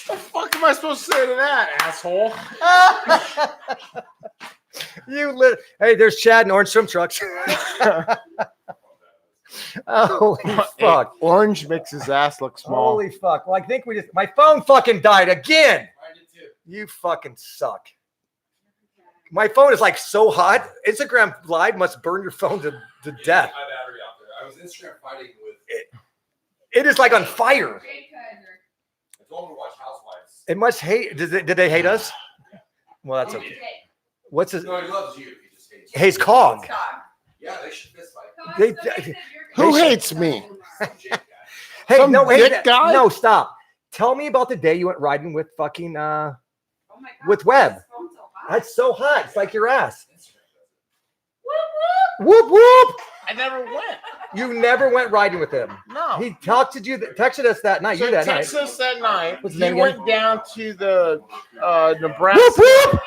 What the fuck am I supposed to say to that, asshole? Hey, there's Chad in orange swim trucks. Holy fuck. Orange makes his ass look small. Holy fuck. Well, I think my phone fucking died again. I did too. You fucking suck. My phone is like so hot. Instagram Live must burn your phone to death. My battery out there. I was Instagram fighting with. It is like on fire. I told him to watch Housewives. It must hate. Did they hate us? Well, that's okay. What's his? No, he loves you. He just hates you. Hates Cog. Yeah, they should fist fight. Who hates me? Some Jake guy. Hey, Some no, hey, dick guy? no, stop. Tell me about the day you went riding with fucking with Webb. That's so hot. It's like your ass. Whoop whoop. I never went. You never went riding with him. No. He texted us that night. So you that night. texted us that night. What's his He name went again? down to the Nebraska. Whoop whoop.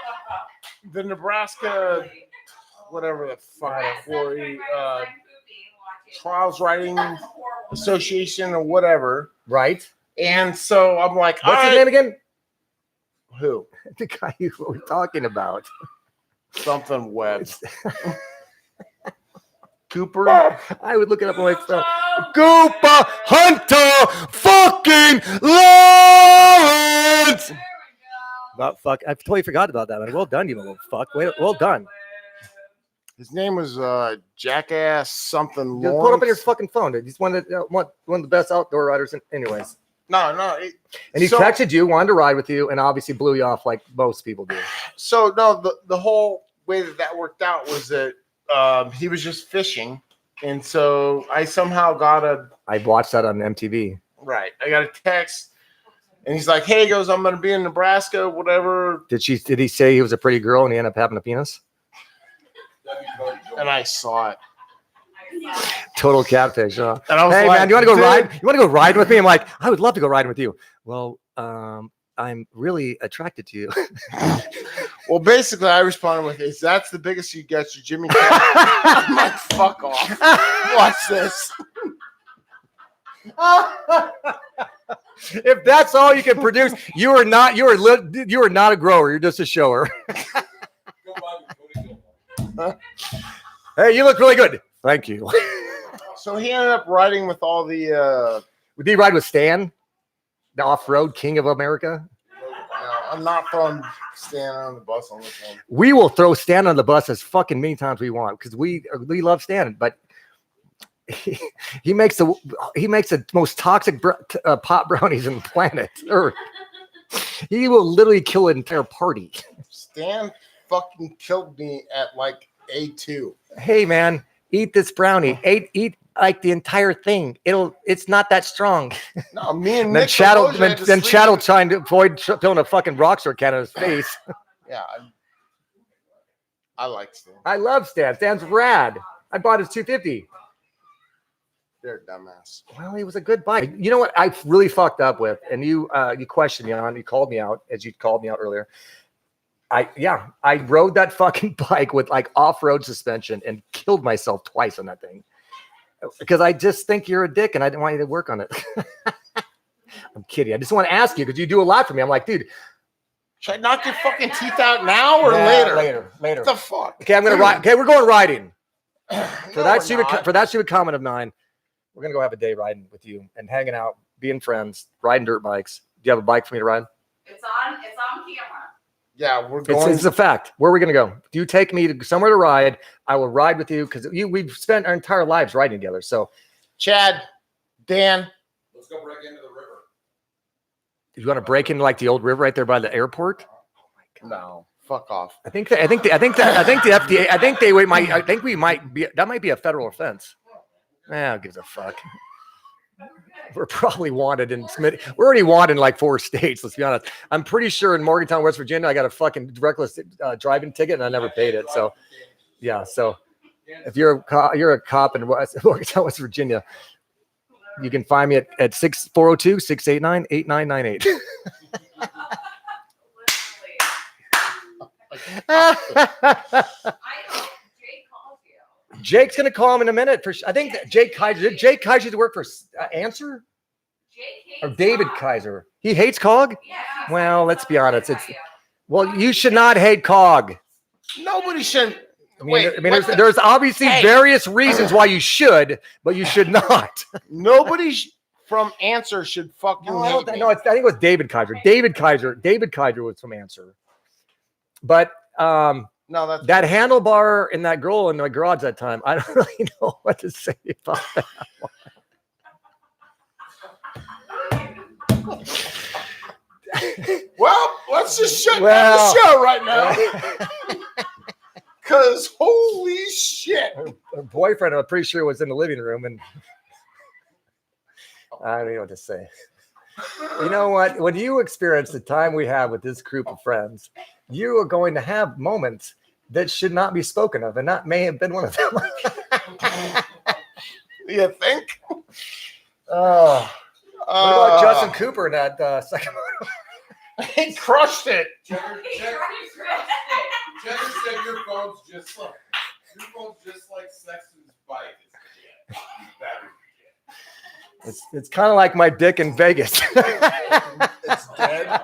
The Nebraska, whatever the fuck, Trials Riding Association or whatever. Right. And so I'm like, What's his name again? Who? The guy you were talking about. Something Webb. Cooper. I would look it up on my phone. Goopa Hunter fucking Lawrence. About fuck. I totally forgot about that one. Well done, you little fuck. Well done. His name was Jackass something. Just pull it up on your fucking phone. He's one of the best outdoor riders. Anyways. No. And he texted you, wanted to ride with you, and obviously blew you off like most people do. So no, the whole way that worked out was that he was just fishing, and so I somehow got I watched that on MTV. I got a text, and he's like, "Hey," he goes, "I'm going to be in Nebraska, whatever." Did he say he was a pretty girl and he ended up having a penis? And I saw it. Total catfish, huh? And I was Hey like, man, you want to go "Dude." ride? You want to go ride with me? I'm like, I would love to go riding with you. Well, I'm really attracted to you. Well, basically, I responded with, "Is that's the biggest you get, your Jimmy?" I'm like, "Fuck off! Watch this." If that's all you can produce, you are not a grower. You're just a shower. Hey, you look really good. Thank you. So he ended up riding with all the. Did he ride with Stan? the off-road king of America. No, I'm not throwing Stan on the bus on this one. We will throw Stan on the bus as fucking many times we want because we love Stan, but he makes the most toxic pot brownies in the planet Earth. He will literally kill an entire party. Stan fucking killed me at like A2. Hey man, eat this brownie. Eat like the entire thing. It's not that strong. No, me and Then Nick Chad will Pelosi then Chad will try and avoid throwing a fucking rockstar can in his face. Yeah, I like Stan. I love Stan. Stan's rad. I bought his 250. They're a dumbass. Well, he was a good bike. You know what I really fucked up with, and you questioned me on. You called me out as you called me out earlier. I rode that fucking bike with like off-road suspension and killed myself twice on that thing because I just think you're a dick and I didn't want you to work on it. I'm kidding. I just want to ask you because you do a lot for me. I'm like, dude, should I knock your fucking teeth out now or yeah, later? Later. What the fuck? Okay, I'm gonna ride. Okay, we're going riding. For that stupid comment of mine, we're gonna go have a day riding with you and hanging out, being friends, riding dirt bikes. Do you have a bike for me to ride? It's on camera. Yeah, we're going. It's a fact. Where are we gonna go? Do you take me to somewhere to ride? I will ride with you because we've spent our entire lives riding together. So, Chad, Dan, Let's go break into the river. you want to break into like the old river right there by the airport? no, fuck off. I think the FDA. I think we might be. That might be a federal offense. Who gives a fuck? We're probably wanted in Smith. We're already wanted in like 4 states. Let's be honest. I'm pretty sure in Morgantown, West Virginia, I got a fucking reckless driving ticket and I never paid it. So, yeah. So, if you're a cop in Morgantown, West Virginia, you can find me at 402-689-8998. I know. Jake calls you. Jake's gonna call him in a minute. I think that Jake Kaiser. Did Jake Kaiser used to work for Answer Jake hates or David Cog. Kaiser? He hates Cog. Yeah. Well, let's be honest. Well, you should not hate Cog. Nobody should. There's obviously various reasons why you should, but you should not. Nobody from Answer should fucking hate me. I think it was David Kaiser. David Kaiser was from Answer. But No, that's that handlebar and that girl in my garage that time, I don't really know what to say about that. Well, let's just shut down the show right now. Because holy shit. Her boyfriend, I'm pretty sure, was in the living room, and I don't know what to say. You know what? When you experience the time we have with this group of friends, you are going to have moments that should not be spoken of, and that may have been one of them. You think? What about Justin Cooper in that second one? He crushed it. Jenner said your phone's just like Sexton's bike. It's battery. It's kind of like my dick in Vegas. It's dead.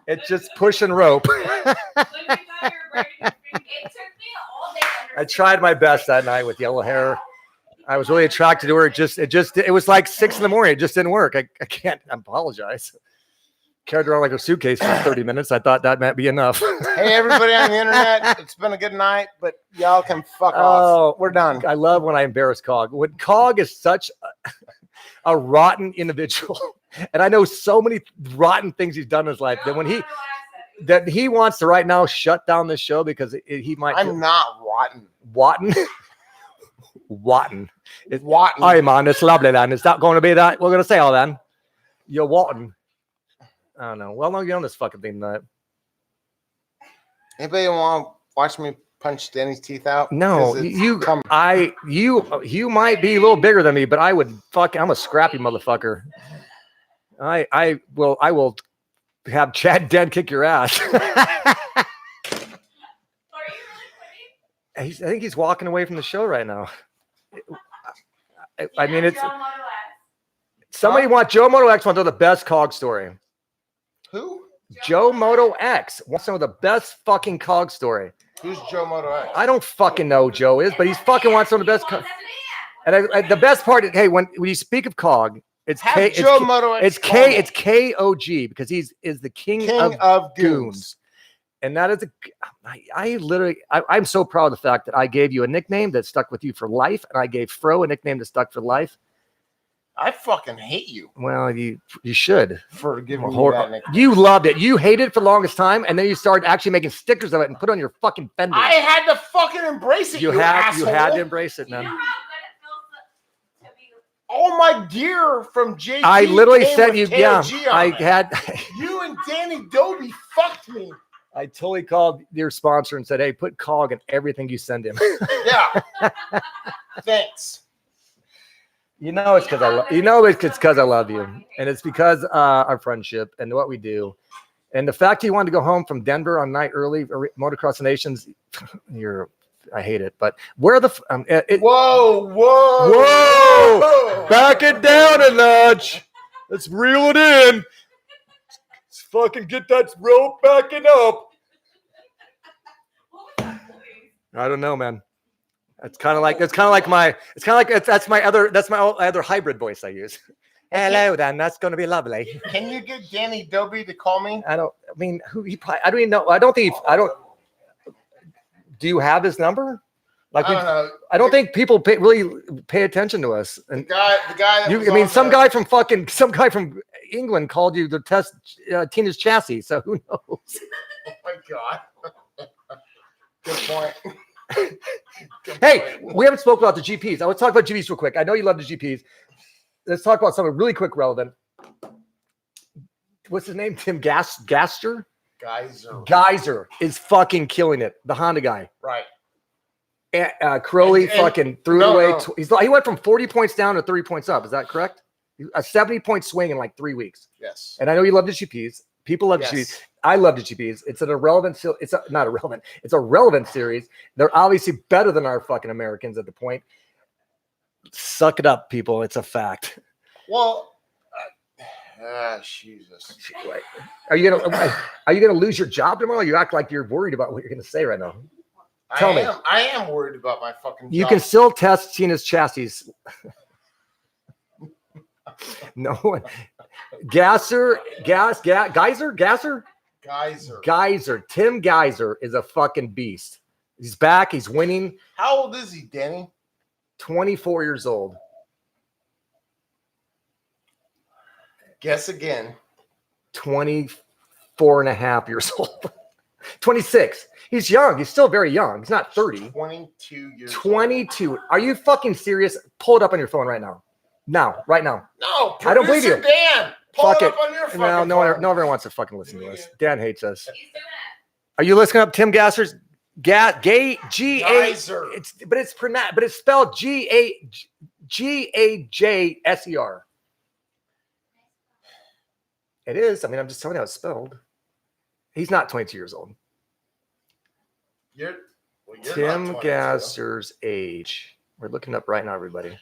It's just pushing rope. When you thought you were breaking your finger, it took me all day to I tried my best that night with yellow hair. I was really attracted to her. It was like 6 a.m. It just didn't work. I can't apologize. Carried around like a suitcase for 30 minutes. I thought that might be enough. Hey, everybody on the internet. It's been a good night, but y'all can fuck off. We're done. I love when I embarrass Cog. When Cog is such a rotten individual, and I know so many rotten things he's done in his life that he wants to right now shut down this show because he might. I'm not rotten. Watton. Watton. It's Watton. Hey man, it's lovely then. Is that going to be that? We're going to say all then. You're Watton. I don't know. Well, no, you're on this fucking thing tonight. Anybody want to watch me punch Danny's teeth out? No, 'Cause it's you coming. you might be a little bigger than me, but I'm a scrappy motherfucker. I will have Chad Dent kick your ass. Are you really quitting? I think he's walking away from the show right now. I mean, it's Joe Moto X. somebody want Joe Moto X wants to know the best Cog story. Who? Joe Moto X wants to know the best fucking Cog story. Who's Joe Moto X? I don't fucking know who Joe is, but he's fucking wants to know the best. And the best part is, hey, when you speak of Cog, It's Have K. Joe Moto X It's call K. me. It's KOG because he's the king of goons. And that is I'm so proud of the fact that I gave you a nickname that stuck with you for life, and I gave Fro a nickname that stuck for life. I fucking hate you Well, you should. for giving me Hor- that nickname. You loved it. You hated it for the longest time, and then you started actually making stickers of it and put it on your fucking fender. I had to fucking embrace it. You had asshole. to embrace it, You know man. how good it feels to be. All my gear from JG. I literally came said with you. KOG Yeah, on I it. had. You and Danny Doby fucked me. I totally called your sponsor and said, "Hey, put COG in everything you send him." Yeah. Thanks. You know it's because I love. You know it's because I love you, and it's because our friendship and what we do, and the fact you wanted to go home from Denver on night early, motocross nations. I hate it, but where the Whoa. Whoa! Back it down a notch. Let's reel it in. Let's fucking get that rope backing up. I don't know, man. That's kind of like that's my other hybrid voice I use. Hello, then. That's going to be lovely. Can you get Danny Doby to call me? I don't even know. I don't. Do you have his number? Like I don't know. I don't think people really pay attention to us. The And guy that was on some the- guy from England called you to test Tina's chassis. So who knows? Oh my god. Good point. Hey, we haven't spoken about the GPs. I want to talk about GPs real quick. I know you love the GPs. Let's talk about something really quick relevant. What's his name? Tim Gaster? Geyser is fucking killing it. The Honda guy. Right. Crowley And- fucking threw no, it away. no. He went from 40 points down to 30 points up. Is that correct? A 70-point swing in like 3 weeks. Yes. And I know you love the GPs. People love the GPs. Yes. I love the GPs. It's an irrelevant. Not irrelevant. It's a relevant series. They're obviously better than our fucking Americans at the point. Suck it up, people. It's a fact. Well, Jesus. Are you gonna lose your job tomorrow? You act like you're worried about what you're gonna say right now. Tell me. I am worried about my fucking You job. can still test Tina's chassis. No one. Geyser. Tim Geyser is a fucking beast. He's back. He's winning. How old is he, Danny? 24 years old. Guess again. 24 and a half years old. 26. He's young. He's still very young. He's not 30. 22 years 22. Old. Are you fucking serious? Pull it up on your phone right now. Right now. No, I don't believe you. Dan, pull Fuck it it. up on your fucking No phone. one wants to fucking listen to us. Dan hates us. He's doing it. Are you listening up Tim Gasser's G-A? Geyser. It's spelled G-A-J-S-E-R. It is. I mean, I'm just telling you how it's spelled. He's not 22 years old. You're Tim not 22. Gasser's age. We're looking up right now, everybody.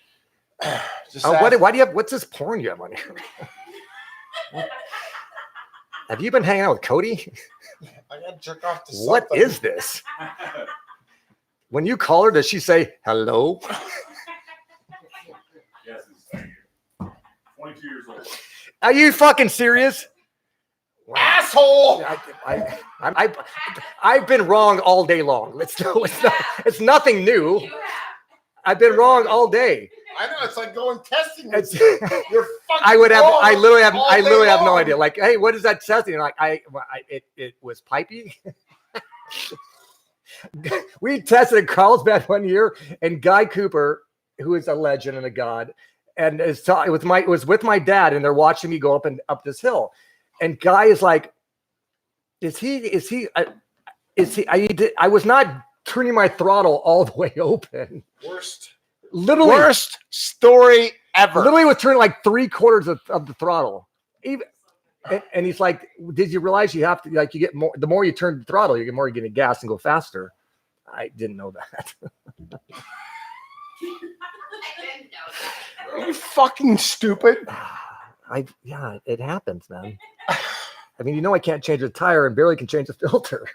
Just Oh, ask- why do you have? What's this porn you have on here? Have you been hanging out with Cody? I got to jerk off to What something. is this? When you call her, does she say hello? Yes, he's 22 years old. Are you fucking serious? Asshole! I've been wrong all day long. It's nothing new. You have. I've been wrong all day. I know it's like going testing. It's, You're fucking I literally have all day no long. idea. Like, hey, what is that testing? Like, it was pipey. We tested in Carlsbad one year, and Guy Cooper, who is a legend and a god, and it was with my dad, and they're watching me go up this hill, and Guy is like, I was not turning my throttle all the way open. Worst story ever. Literally was turning like 3/4 of the throttle. And he's like, did you realize you have to, like, you get more, the more you turn the throttle, you get more, you get gas and go faster. I didn't know that. I didn't know that. Are you fucking stupid? Yeah, it happens, man. I mean, I can't change the tire and barely can change the filter.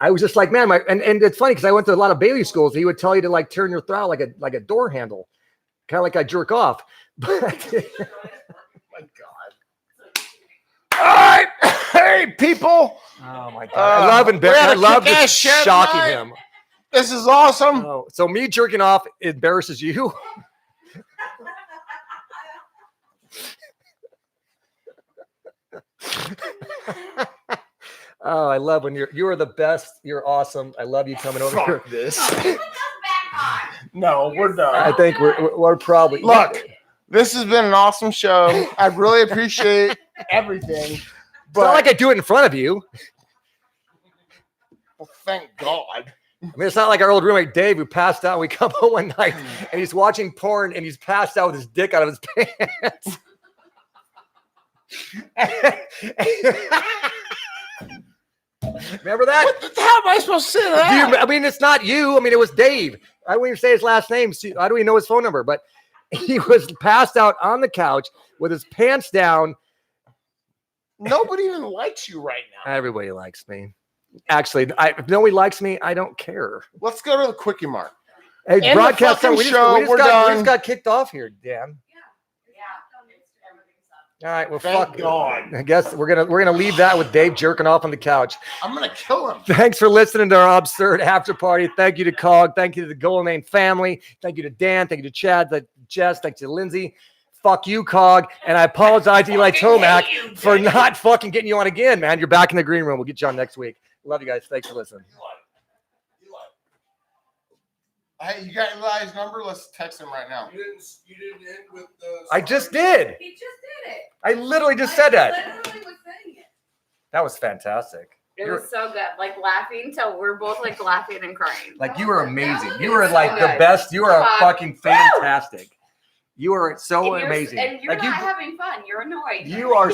I was just like, man, and it's funny because I went to a lot of Bailey schools. He would tell you to like turn your throttle like a door handle. kind of like I jerk off. But My God. All right. Hey, people. oh my god, I love we had embarrassing. I a love kick-ass just show shocking tonight. him. This is awesome. Oh, so me jerking off embarrasses you? Oh, I love when you are the best. You're awesome. I love you coming over here. Fuck this. Put those back No, we're You're done. I think we're probably Look, this has been an awesome show. I really appreciate everything. It's But not like I do it in front of you. well, thank God. I mean, it's not like our old roommate Dave who passed out. We come home one night and he's watching porn and he's passed out with his dick out of his pants. Remember that? What the hell am I supposed to say to that? I mean, it's not you. I mean, it was Dave. I wouldn't even say his last name. So I don't even know his phone number, but he was passed out on the couch with his pants down. Nobody even likes you right now. Everybody likes me. Actually, if nobody likes me, I don't care. Let's go to the Quickie Mart. Hey, the broadcast fucking we show, we're we done. just got kicked off here, Dan. Yeah. All right, well, Thank fuck. God. I guess we're gonna leave that with Dave jerking off on the couch. I'm gonna kill him. Thanks for listening to our absurd after party. Thank you to Cog. Thank you to the Golden Name family. Thank you to Dan. Thank you to Chad. To Jess. Thank you to Lindsay. Fuck you, Cog. And I apologize to Eli Tomac for not fucking getting you on again, man. You're back in the green room. We'll get you on next week. Love you guys. Thanks for listening. Hey, you got Eli's number? Let's text him right now. You didn't end with the. I just did. He just did it. I literally just said that. Literally was saying it. That was fantastic. It was so good. Like laughing till we're both like laughing and crying. Like, you were amazing. That You were was like so the good. best. You were Fuck. fucking fantastic. You are so And amazing. And you're Like, not having fun. You're annoyed. you are